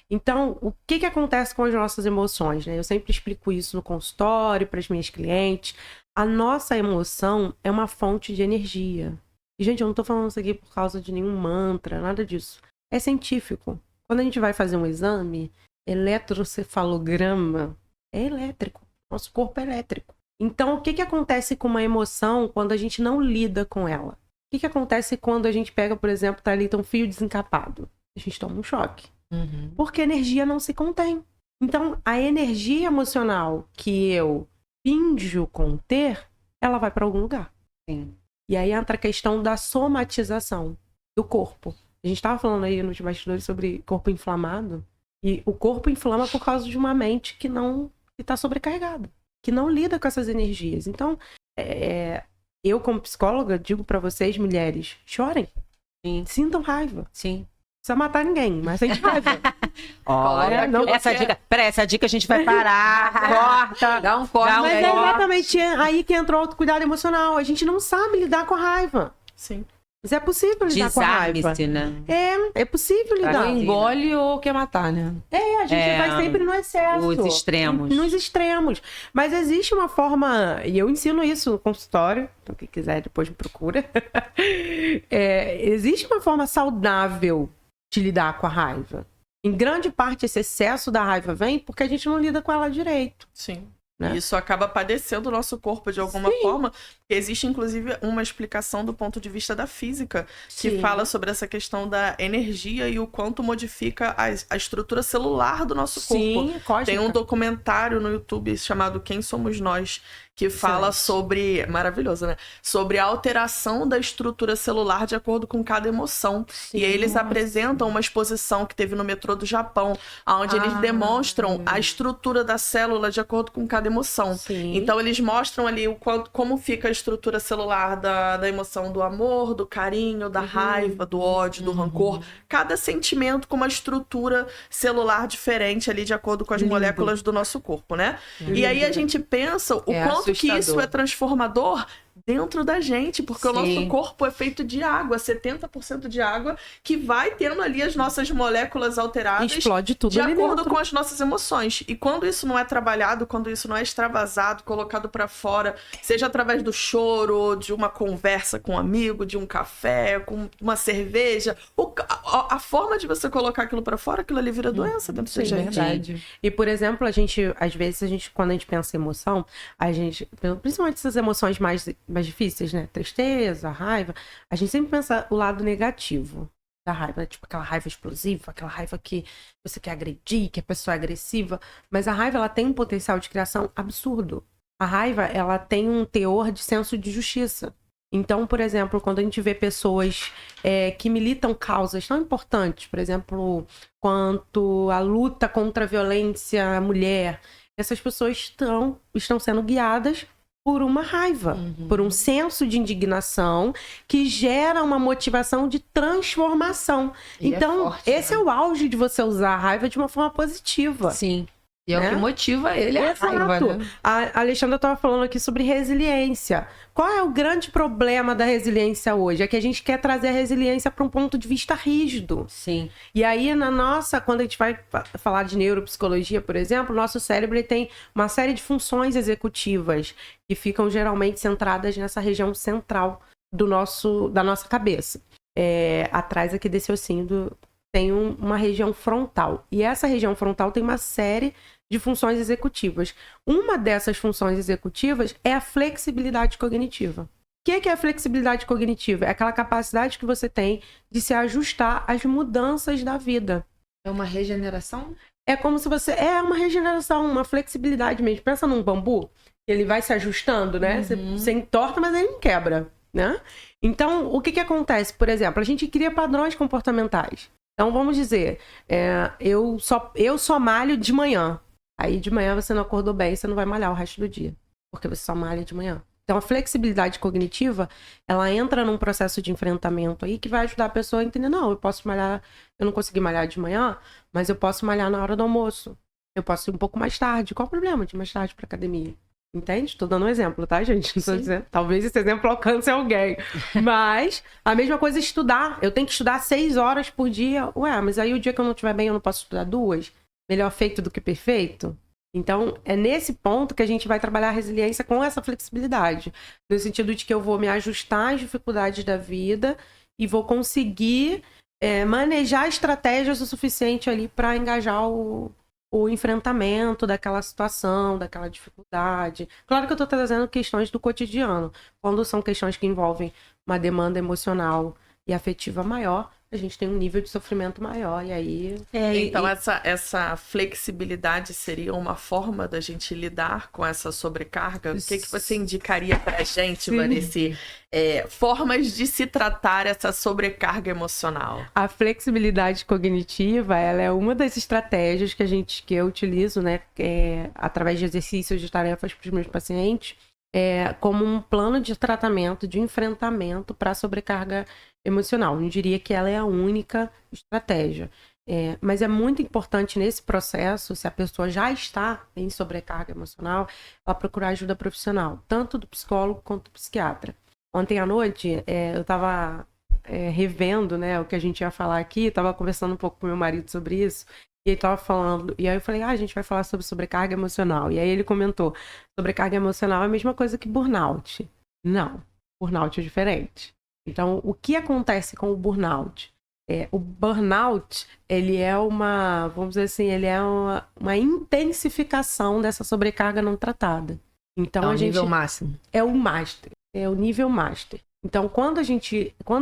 Então, o que acontece com as nossas emoções? Né? Eu sempre explico isso no consultório, para as minhas clientes. A nossa emoção é uma fonte de energia. E, gente, eu não tô falando isso aqui por causa de nenhum mantra, nada disso. É científico. Quando a gente vai fazer um exame, eletrocefalograma é elétrico. Nosso corpo é elétrico. Então, o que acontece com uma emoção quando a gente não lida com ela? O que acontece quando a gente pega, por exemplo, tá ali, tá um fio desencapado? A gente toma um choque. Porque a energia não se contém. Então, a energia emocional que eu finjo conter, ela vai para algum lugar. Sim. E aí entra a questão da somatização do corpo. A gente estava falando aí nos bastidores sobre corpo inflamado. E o corpo inflama por causa de uma mente que está sobrecarregada. Que não lida com essas energias. Então, eu como psicóloga digo para vocês, mulheres, chorem. Sim. Sintam raiva. Sim. Não precisa matar ninguém, mas sente raiva. Olha, essa dica a gente vai parar, corta. Dá um corte. Mas é exatamente aí que entra o autocuidado emocional. A gente não sabe lidar com a raiva. Sim. Mas é possível lidar com a raiva. Desarme-se, né? É possível lidar. Ou engole ou quer matar, né? A gente vai sempre no excesso. Os extremos. Nos extremos. Mas existe uma forma, e eu ensino isso no consultório, então quem quiser depois me procura. Existe uma forma saudável de lidar com a raiva. Em grande parte, esse excesso da raiva vem porque a gente não lida com ela direito. Sim. Né? Isso acaba padecendo o nosso corpo de alguma forma. Existe, inclusive, uma explicação do ponto de vista da física que Sim. fala sobre essa questão da energia e o quanto modifica a estrutura celular do nosso corpo. Sim, cósmica. Tem um documentário no YouTube chamado Quem Somos Nós, que fala sobre... Maravilhoso, né? Sobre a alteração da estrutura celular de acordo com cada emoção. Sim. E aí eles apresentam uma exposição que teve no metrô do Japão, onde eles demonstram a estrutura da célula de acordo com cada emoção. Sim. Então eles mostram ali como fica a estrutura celular da emoção do amor, do carinho, da raiva, do ódio, do rancor. Cada sentimento com uma estrutura celular diferente ali de acordo com as moléculas do nosso corpo, né? E aí a gente pensa o quanto que isso assustador. é transformador dentro da gente, porque o nosso corpo é feito de água, 70% de água, que vai tendo ali as nossas moléculas alteradas Explode tudo de ali acordo dentro. com as nossas emoções. E quando isso não é trabalhado, quando isso não é extravasado, colocado pra fora, seja através do choro, de uma conversa com um amigo, de um café, com uma cerveja, a forma de você colocar aquilo pra fora, aquilo ali vira doença dentro da gente. Verdade. E, por exemplo, às vezes, quando a gente pensa em emoção, principalmente essas emoções mais difíceis, né? Tristeza, raiva, a gente sempre pensa o lado negativo da raiva, tipo aquela raiva explosiva, aquela raiva que você quer agredir, que a pessoa é agressiva, mas a raiva, ela tem um potencial de criação absurdo. A raiva, ela tem um teor de senso de justiça. Então, por exemplo, quando a gente vê pessoas que militam causas tão importantes, por exemplo, quanto a luta contra a violência à mulher, essas pessoas estão sendo guiadas por uma raiva, por um senso de indignação que gera uma motivação de transformação. E então, forte, esse né? é o auge de você usar a raiva de uma forma positiva. Sim. E é o Né? que motiva ele a Exato. raiva, né? A Alexandra estava falando aqui sobre resiliência. Qual é o grande problema da resiliência hoje? É que a gente quer trazer a resiliência para um ponto de vista rígido. Sim. E aí, quando a gente vai falar de neuropsicologia, por exemplo, o nosso cérebro ele tem uma série de funções executivas que ficam geralmente centradas nessa região central da nossa cabeça. Atrás aqui desse ossinho tem uma região frontal. E essa região frontal tem uma série de funções executivas. Uma dessas funções executivas é a flexibilidade cognitiva. O que é a flexibilidade cognitiva? É aquela capacidade que você tem de se ajustar às mudanças da vida. É uma regeneração? É como se você... É uma regeneração, uma flexibilidade mesmo. Pensa num bambu, ele vai se ajustando, né? Você entorta, mas ele não quebra, né? Então, o que acontece? Por exemplo, a gente cria padrões comportamentais. Então, vamos dizer, eu só malho de manhã. Aí, de manhã, você não acordou bem, você não vai malhar o resto do dia. Porque você só malha de manhã. Então, a flexibilidade cognitiva, ela entra num processo de enfrentamento aí que vai ajudar a pessoa a entender, não, eu posso malhar, eu não consegui malhar de manhã, mas eu posso malhar na hora do almoço. Eu posso ir um pouco mais tarde. Qual o problema de ir mais tarde pra academia? Entende? Tô dando um exemplo, tá, gente? Não tô dizendo. Talvez esse exemplo alcance alguém. Mas a mesma coisa é estudar. Eu tenho que estudar 6 horas por dia. Ué, mas aí o dia que eu não estiver bem, eu não posso estudar 2? Melhor feito do que perfeito? Então, é nesse ponto que a gente vai trabalhar a resiliência com essa flexibilidade. No sentido de que eu vou me ajustar às dificuldades da vida e vou conseguir manejar estratégias o suficiente ali para engajar o enfrentamento daquela situação, daquela dificuldade. Claro que eu estou trazendo questões do cotidiano. Quando são questões que envolvem uma demanda emocional e afetiva maior, a gente tem um nível de sofrimento maior. E aí... Então, essa flexibilidade seria uma forma da gente lidar com essa sobrecarga? O que você indicaria pra gente, Vanessa? Formas de se tratar essa sobrecarga emocional. A flexibilidade cognitiva, ela é uma das estratégias que eu utilizo, né, através de exercícios de tarefas para os meus pacientes, como um plano de tratamento, de enfrentamento para a sobrecarga emocional. Não diria que ela é a única estratégia. Mas é muito importante nesse processo, se a pessoa já está em sobrecarga emocional, ela procurar ajuda profissional, tanto do psicólogo quanto do psiquiatra. Ontem à noite, eu estava revendo, né, o que a gente ia falar aqui, tava conversando um pouco com meu marido sobre isso, e ele tava falando, e aí eu falei, a gente vai falar sobre sobrecarga emocional. E aí ele comentou, sobrecarga emocional é a mesma coisa que burnout. Não, burnout é diferente. Então, o que acontece com o burnout? O burnout, ele é vamos dizer assim, ele é uma intensificação dessa sobrecarga não tratada. Então, É o nível máximo. É o master, é o nível master. Então, quando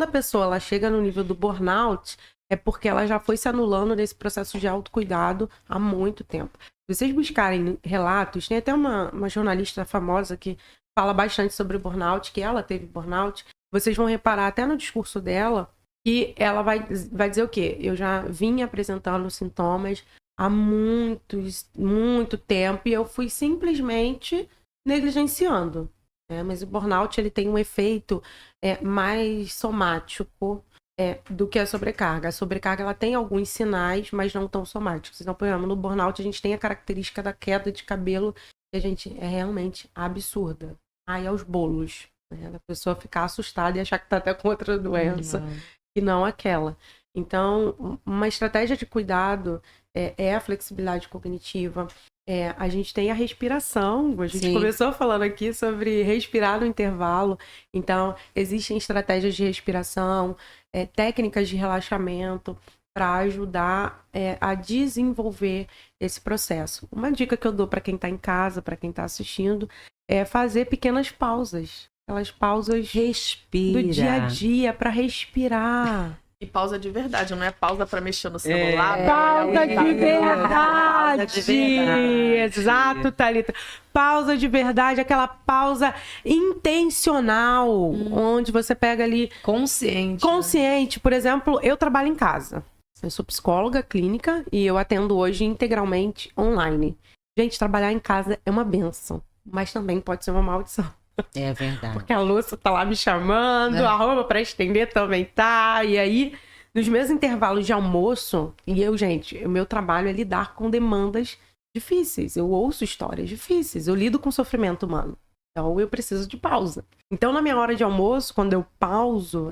a pessoa ela chega no nível do burnout, é porque ela já foi se anulando nesse processo de autocuidado há muito tempo. Se vocês buscarem relatos, tem até uma jornalista famosa que fala bastante sobre burnout, que ela teve burnout. Vocês vão reparar até no discurso dela que ela vai dizer o quê? Eu já vim apresentando sintomas há muito tempo e eu fui simplesmente negligenciando. Mas o burnout ele tem um efeito mais somático do que a sobrecarga. A sobrecarga ela tem alguns sinais, mas não tão somáticos. Então, por exemplo, no burnout a gente tem a característica da queda de cabelo que a gente é realmente absurda. Aí aos bolos. A pessoa ficar assustada e achar que tá até com outra doença e não aquela. Então, uma estratégia de cuidado é a flexibilidade cognitiva. A gente tem a respiração. A gente começou falando aqui sobre respirar no intervalo. Então, existem estratégias de respiração, técnicas de relaxamento para ajudar a desenvolver esse processo. Uma dica que eu dou para quem está em casa, para quem está assistindo, é fazer pequenas pausas. Aquelas pausas do dia a dia para respirar. E pausa de verdade, não é pausa para mexer no celular. Pausa de verdade! Exato, Thalita. Pausa de verdade, aquela pausa intencional, onde você pega ali... Consciente. Por exemplo, eu trabalho em casa. Eu sou psicóloga clínica e eu atendo hoje integralmente online. Gente, trabalhar em casa é uma bênção, mas também pode ser uma maldição. É verdade. Porque a louça tá lá me chamando, a roupa pra estender também tá. E aí, nos meus intervalos de almoço, o meu trabalho é lidar com demandas difíceis. Eu ouço histórias difíceis, eu lido com sofrimento humano. Então, eu preciso de pausa. Então, na minha hora de almoço, quando eu pauso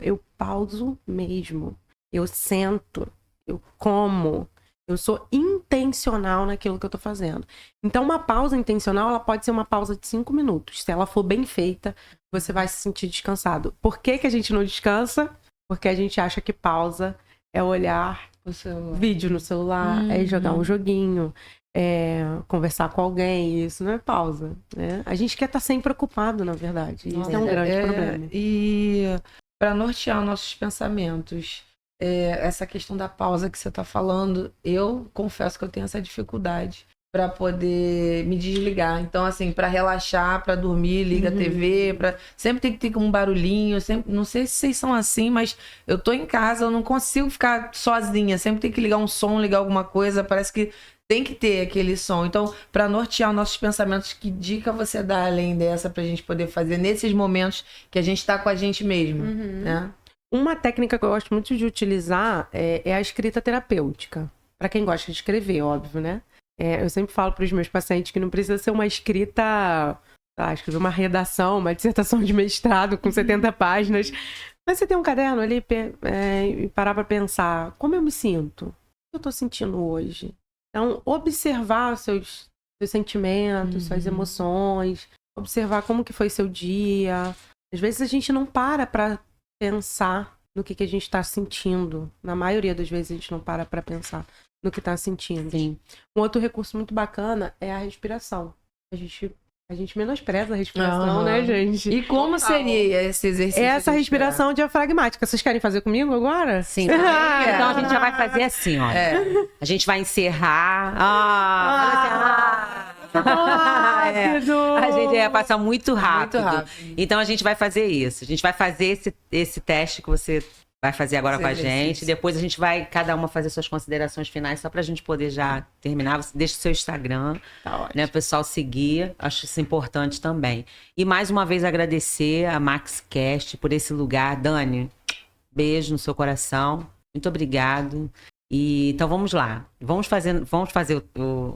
mesmo. Eu sento, eu como. Eu sou intencional naquilo que eu tô fazendo. Então, uma pausa intencional, ela pode ser uma pausa de 5 minutos. Se ela for bem feita, você vai se sentir descansado. Por que a gente não descansa? Porque a gente acha que pausa é olhar vídeo no celular, é jogar um joguinho, conversar com alguém. Isso não é pausa, né? A gente quer estar sempre ocupado, na verdade. Isso é um grande problema. E para nortear nossos pensamentos... essa questão da pausa que você está falando, eu confesso que eu tenho essa dificuldade para poder me desligar. Então, assim, para relaxar, para dormir, liga a TV, sempre tem que ter um barulhinho, não sei se vocês são assim, mas eu tô em casa, eu não consigo ficar sozinha, sempre tem que ligar um som, ligar alguma coisa, parece que tem que ter aquele som. Então, para nortear os nossos pensamentos, que dica você dá além dessa pra gente poder fazer nesses momentos que a gente tá com a gente mesmo, né? Uma técnica que eu gosto muito de utilizar é a escrita terapêutica. Para quem gosta de escrever, óbvio, né? Eu sempre falo para os meus pacientes que não precisa ser uma escrita, escrever uma redação, uma dissertação de mestrado com 70 páginas. Mas você tem um caderno ali e parar para pensar, como eu me sinto? O que eu estou sentindo hoje? Então, observar seus sentimentos, suas emoções, observar como que foi seu dia. Às vezes a gente não para pensar no que a gente está sentindo. Na maioria das vezes a gente não para pensar no que está sentindo. Sim. Um outro recurso muito bacana é a respiração. A gente menospreza a respiração, né, gente? E como seria esse exercício? Essa respiração diafragmática. Vocês querem fazer comigo agora? Sim. Então a gente já vai fazer assim, ó. A gente vai encerrar. A gente ia passar muito rápido. Então a gente vai fazer isso. A gente vai fazer esse teste que você vai fazer agora com a gente. Depois a gente vai, cada uma, fazer suas considerações finais, só pra gente poder já terminar. Você deixa o seu Instagram, né, o pessoal seguir. Acho isso importante também. E mais uma vez agradecer a MaxiCast por esse lugar. Dani, beijo no seu coração. Muito obrigado. Então vamos lá. Vamos fazer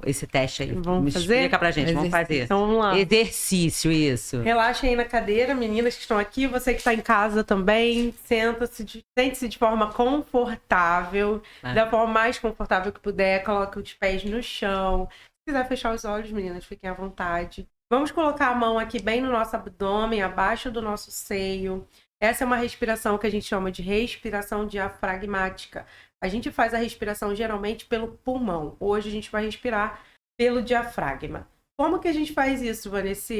esse teste aí. Vamos fazer? Explica pra gente, vamos fazer. Então vamos lá. Exercício, isso. Relaxem aí na cadeira, meninas que estão aqui, você que está em casa também, sente-se de forma confortável, da forma mais confortável que puder, coloque os pés no chão. Se quiser fechar os olhos, meninas, fiquem à vontade. Vamos colocar a mão aqui bem no nosso abdômen, abaixo do nosso seio. Essa é uma respiração que a gente chama de respiração diafragmática. A gente faz a respiração geralmente pelo pulmão. Hoje a gente vai respirar pelo diafragma. Como que a gente faz isso, Vanessa?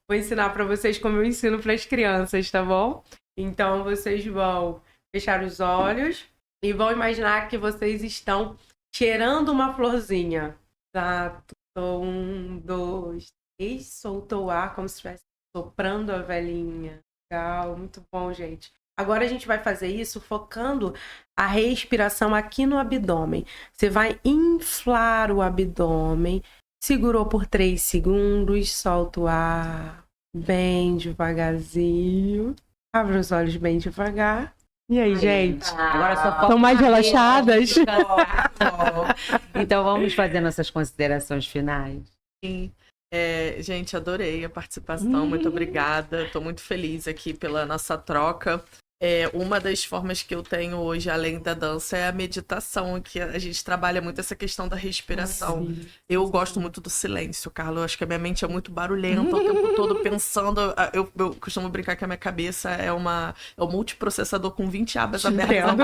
Vou ensinar para vocês como eu ensino para as crianças, tá bom? Então vocês vão fechar os olhos e vão imaginar que vocês estão cheirando uma florzinha. Tá? 1, 2, 3. Soltou o ar como se estivesse soprando a velhinha. Legal, muito bom, gente. Agora a gente vai fazer isso focando a respiração aqui no abdômen. Você vai inflar o abdômen. Segurou por 3 segundos, solta o ar bem devagarzinho. Abre os olhos bem devagar. E aí, gente? Agora só falta Estão mais relaxadas? Então vamos fazer nossas considerações finais. Sim. Gente, adorei a participação, muito obrigada. Estou muito feliz aqui pela nossa troca. Uma das formas que eu tenho hoje, além da dança, é a meditação, que a gente trabalha muito essa questão da respiração. Sim. Eu gosto muito do silêncio, Carla. Eu acho que a minha mente é muito barulhenta o tempo todo pensando. Eu costumo brincar que a minha cabeça é um multiprocessador com 20 abas abertas.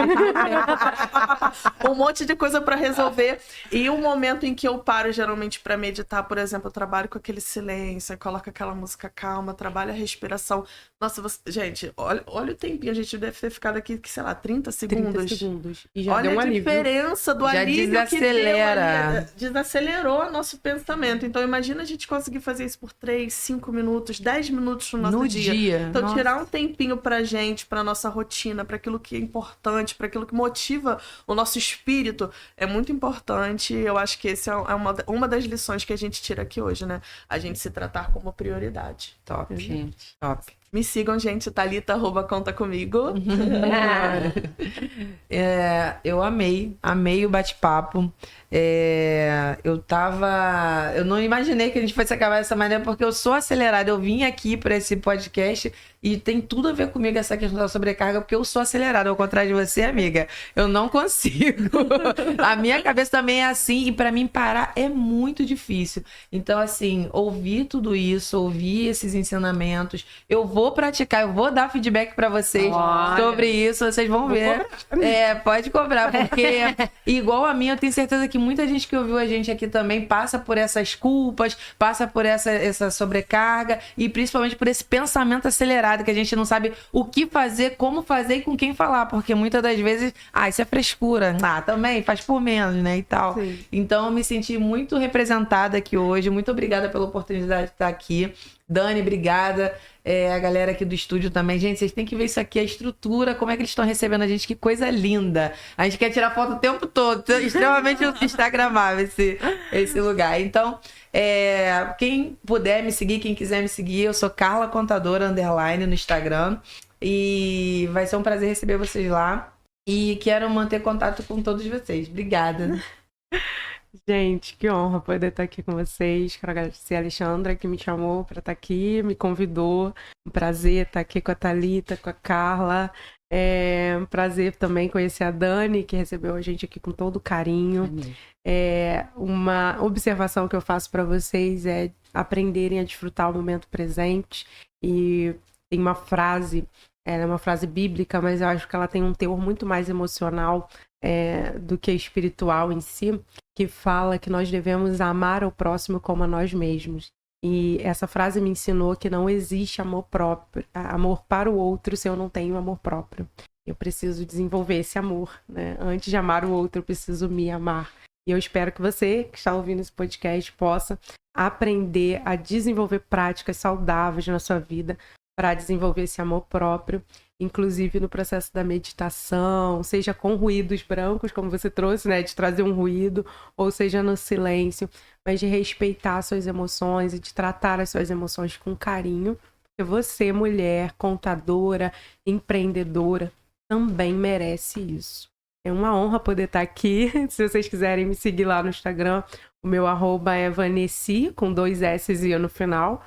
Um monte de coisa para resolver. E o momento em que eu paro, geralmente, para meditar, por exemplo, eu trabalho com aquele silêncio, eu coloco aquela música calma, trabalho a respiração. Nossa, gente, olha o tempinho, a gente deve ter ficado aqui, sei lá, 30 segundos. 30 segundos. E já Olha deu um a alívio. diferença do Já alívio desacelera. que deu, desacelerou nosso pensamento. Então, imagina a gente conseguir fazer isso por 3, 5 minutos, 10 minutos no nosso dia. Então, Nossa. tirar um tempinho pra gente, pra nossa rotina, pra aquilo que é importante, pra aquilo que motiva o nosso espírito, é muito importante. Eu acho que essa é uma das lições que a gente tira aqui hoje, né? A gente se tratar como prioridade. Top. Gente. Top. Me sigam, gente, Thalita, @conta comigo. Eu amei o bate-papo. Eu não imaginei que a gente fosse acabar dessa maneira, porque eu sou acelerada. Eu vim aqui para esse podcast e tem tudo a ver comigo essa questão da sobrecarga, porque eu sou acelerada, ao contrário de você, amiga. Eu não consigo. A minha cabeça também é assim, e para mim parar é muito difícil. Então, assim, ouvir tudo isso, ouvir esses ensinamentos, eu vou praticar, eu vou dar feedback para vocês sobre isso, vocês vão ver. Pode cobrar, porque igual a mim, eu tenho certeza que muita gente que ouviu a gente aqui também passa por essas culpas, passa por essa sobrecarga e principalmente por esse pensamento acelerado, que a gente não sabe o que fazer, como fazer e com quem falar, porque muitas das vezes, isso é frescura, também faz por menos, né, e tal. Sim. Então eu me senti muito representada aqui hoje, muito obrigada pela oportunidade de estar aqui. Dani, obrigada. A galera aqui do estúdio também. Gente, vocês têm que ver isso aqui, a estrutura, como é que eles estão recebendo a gente, que coisa linda. A gente quer tirar foto o tempo todo, extremamente instagramável esse lugar. Então, quem puder me seguir, quem quiser me seguir, eu sou Carla Contadora _ no Instagram. E vai ser um prazer receber vocês lá. E quero manter contato com todos vocês. Obrigada. Gente, que honra poder estar aqui com vocês. Quero agradecer a Alexandra que me chamou para estar aqui, me convidou. Um prazer estar aqui com a Thalita, com a Carla. Um prazer também conhecer a Dani, que recebeu a gente aqui com todo carinho. Uma observação que eu faço para vocês é aprenderem a desfrutar o momento presente. E tem uma frase, ela é uma frase bíblica, mas eu acho que ela tem um teor muito mais emocional do que espiritual em si, que fala que nós devemos amar o próximo como a nós mesmos. E essa frase me ensinou que não existe amor próprio, amor para o outro, se eu não tenho amor próprio. Eu preciso desenvolver esse amor, né? Antes de amar o outro, eu preciso me amar. E eu espero que você, que está ouvindo esse podcast, possa aprender a desenvolver práticas saudáveis na sua vida para desenvolver esse amor próprio, inclusive no processo da meditação, seja com ruídos brancos, como você trouxe, né, de trazer um ruído, ou seja no silêncio, mas de respeitar suas emoções e de tratar as suas emoções com carinho, porque você, mulher, contadora, empreendedora, também merece isso. É uma honra poder estar aqui. Se vocês quiserem me seguir lá no Instagram, o meu arroba é Vanessi, com 2 S e no final,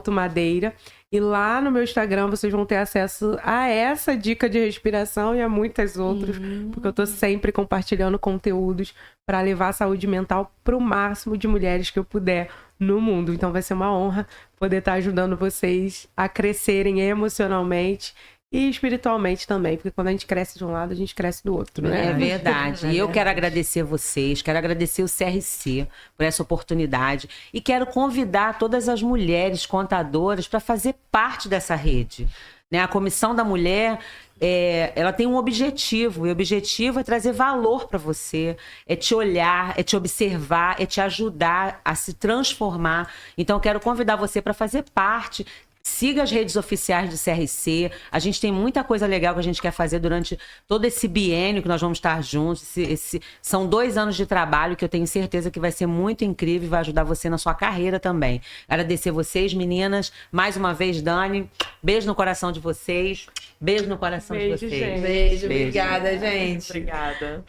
_madeira. E lá no meu Instagram vocês vão ter acesso a essa dica de respiração e a muitas outras, porque eu tô sempre compartilhando conteúdos para levar a saúde mental para o máximo de mulheres que eu puder no mundo. Então vai ser uma honra poder estar ajudando vocês a crescerem emocionalmente e espiritualmente também, porque quando a gente cresce de um lado, a gente cresce do outro, né? É verdade. E eu quero agradecer vocês, quero agradecer o CRC por essa oportunidade e quero convidar todas as mulheres contadoras para fazer parte dessa rede. Né? A Comissão da Mulher, ela tem um objetivo, e o objetivo é trazer valor para você, é te olhar, é te observar, é te ajudar a se transformar. Então, eu quero convidar você para fazer parte. Siga as redes oficiais do CRC. A gente tem muita coisa legal que a gente quer fazer durante todo esse biênio que nós vamos estar juntos. São 2 anos de trabalho que eu tenho certeza que vai ser muito incrível e vai ajudar você na sua carreira também. Agradecer vocês, meninas. Mais uma vez, Dani. Beijo no coração de vocês. Beijo no coração de vocês. Gente. Beijo, obrigada, gente. Obrigada.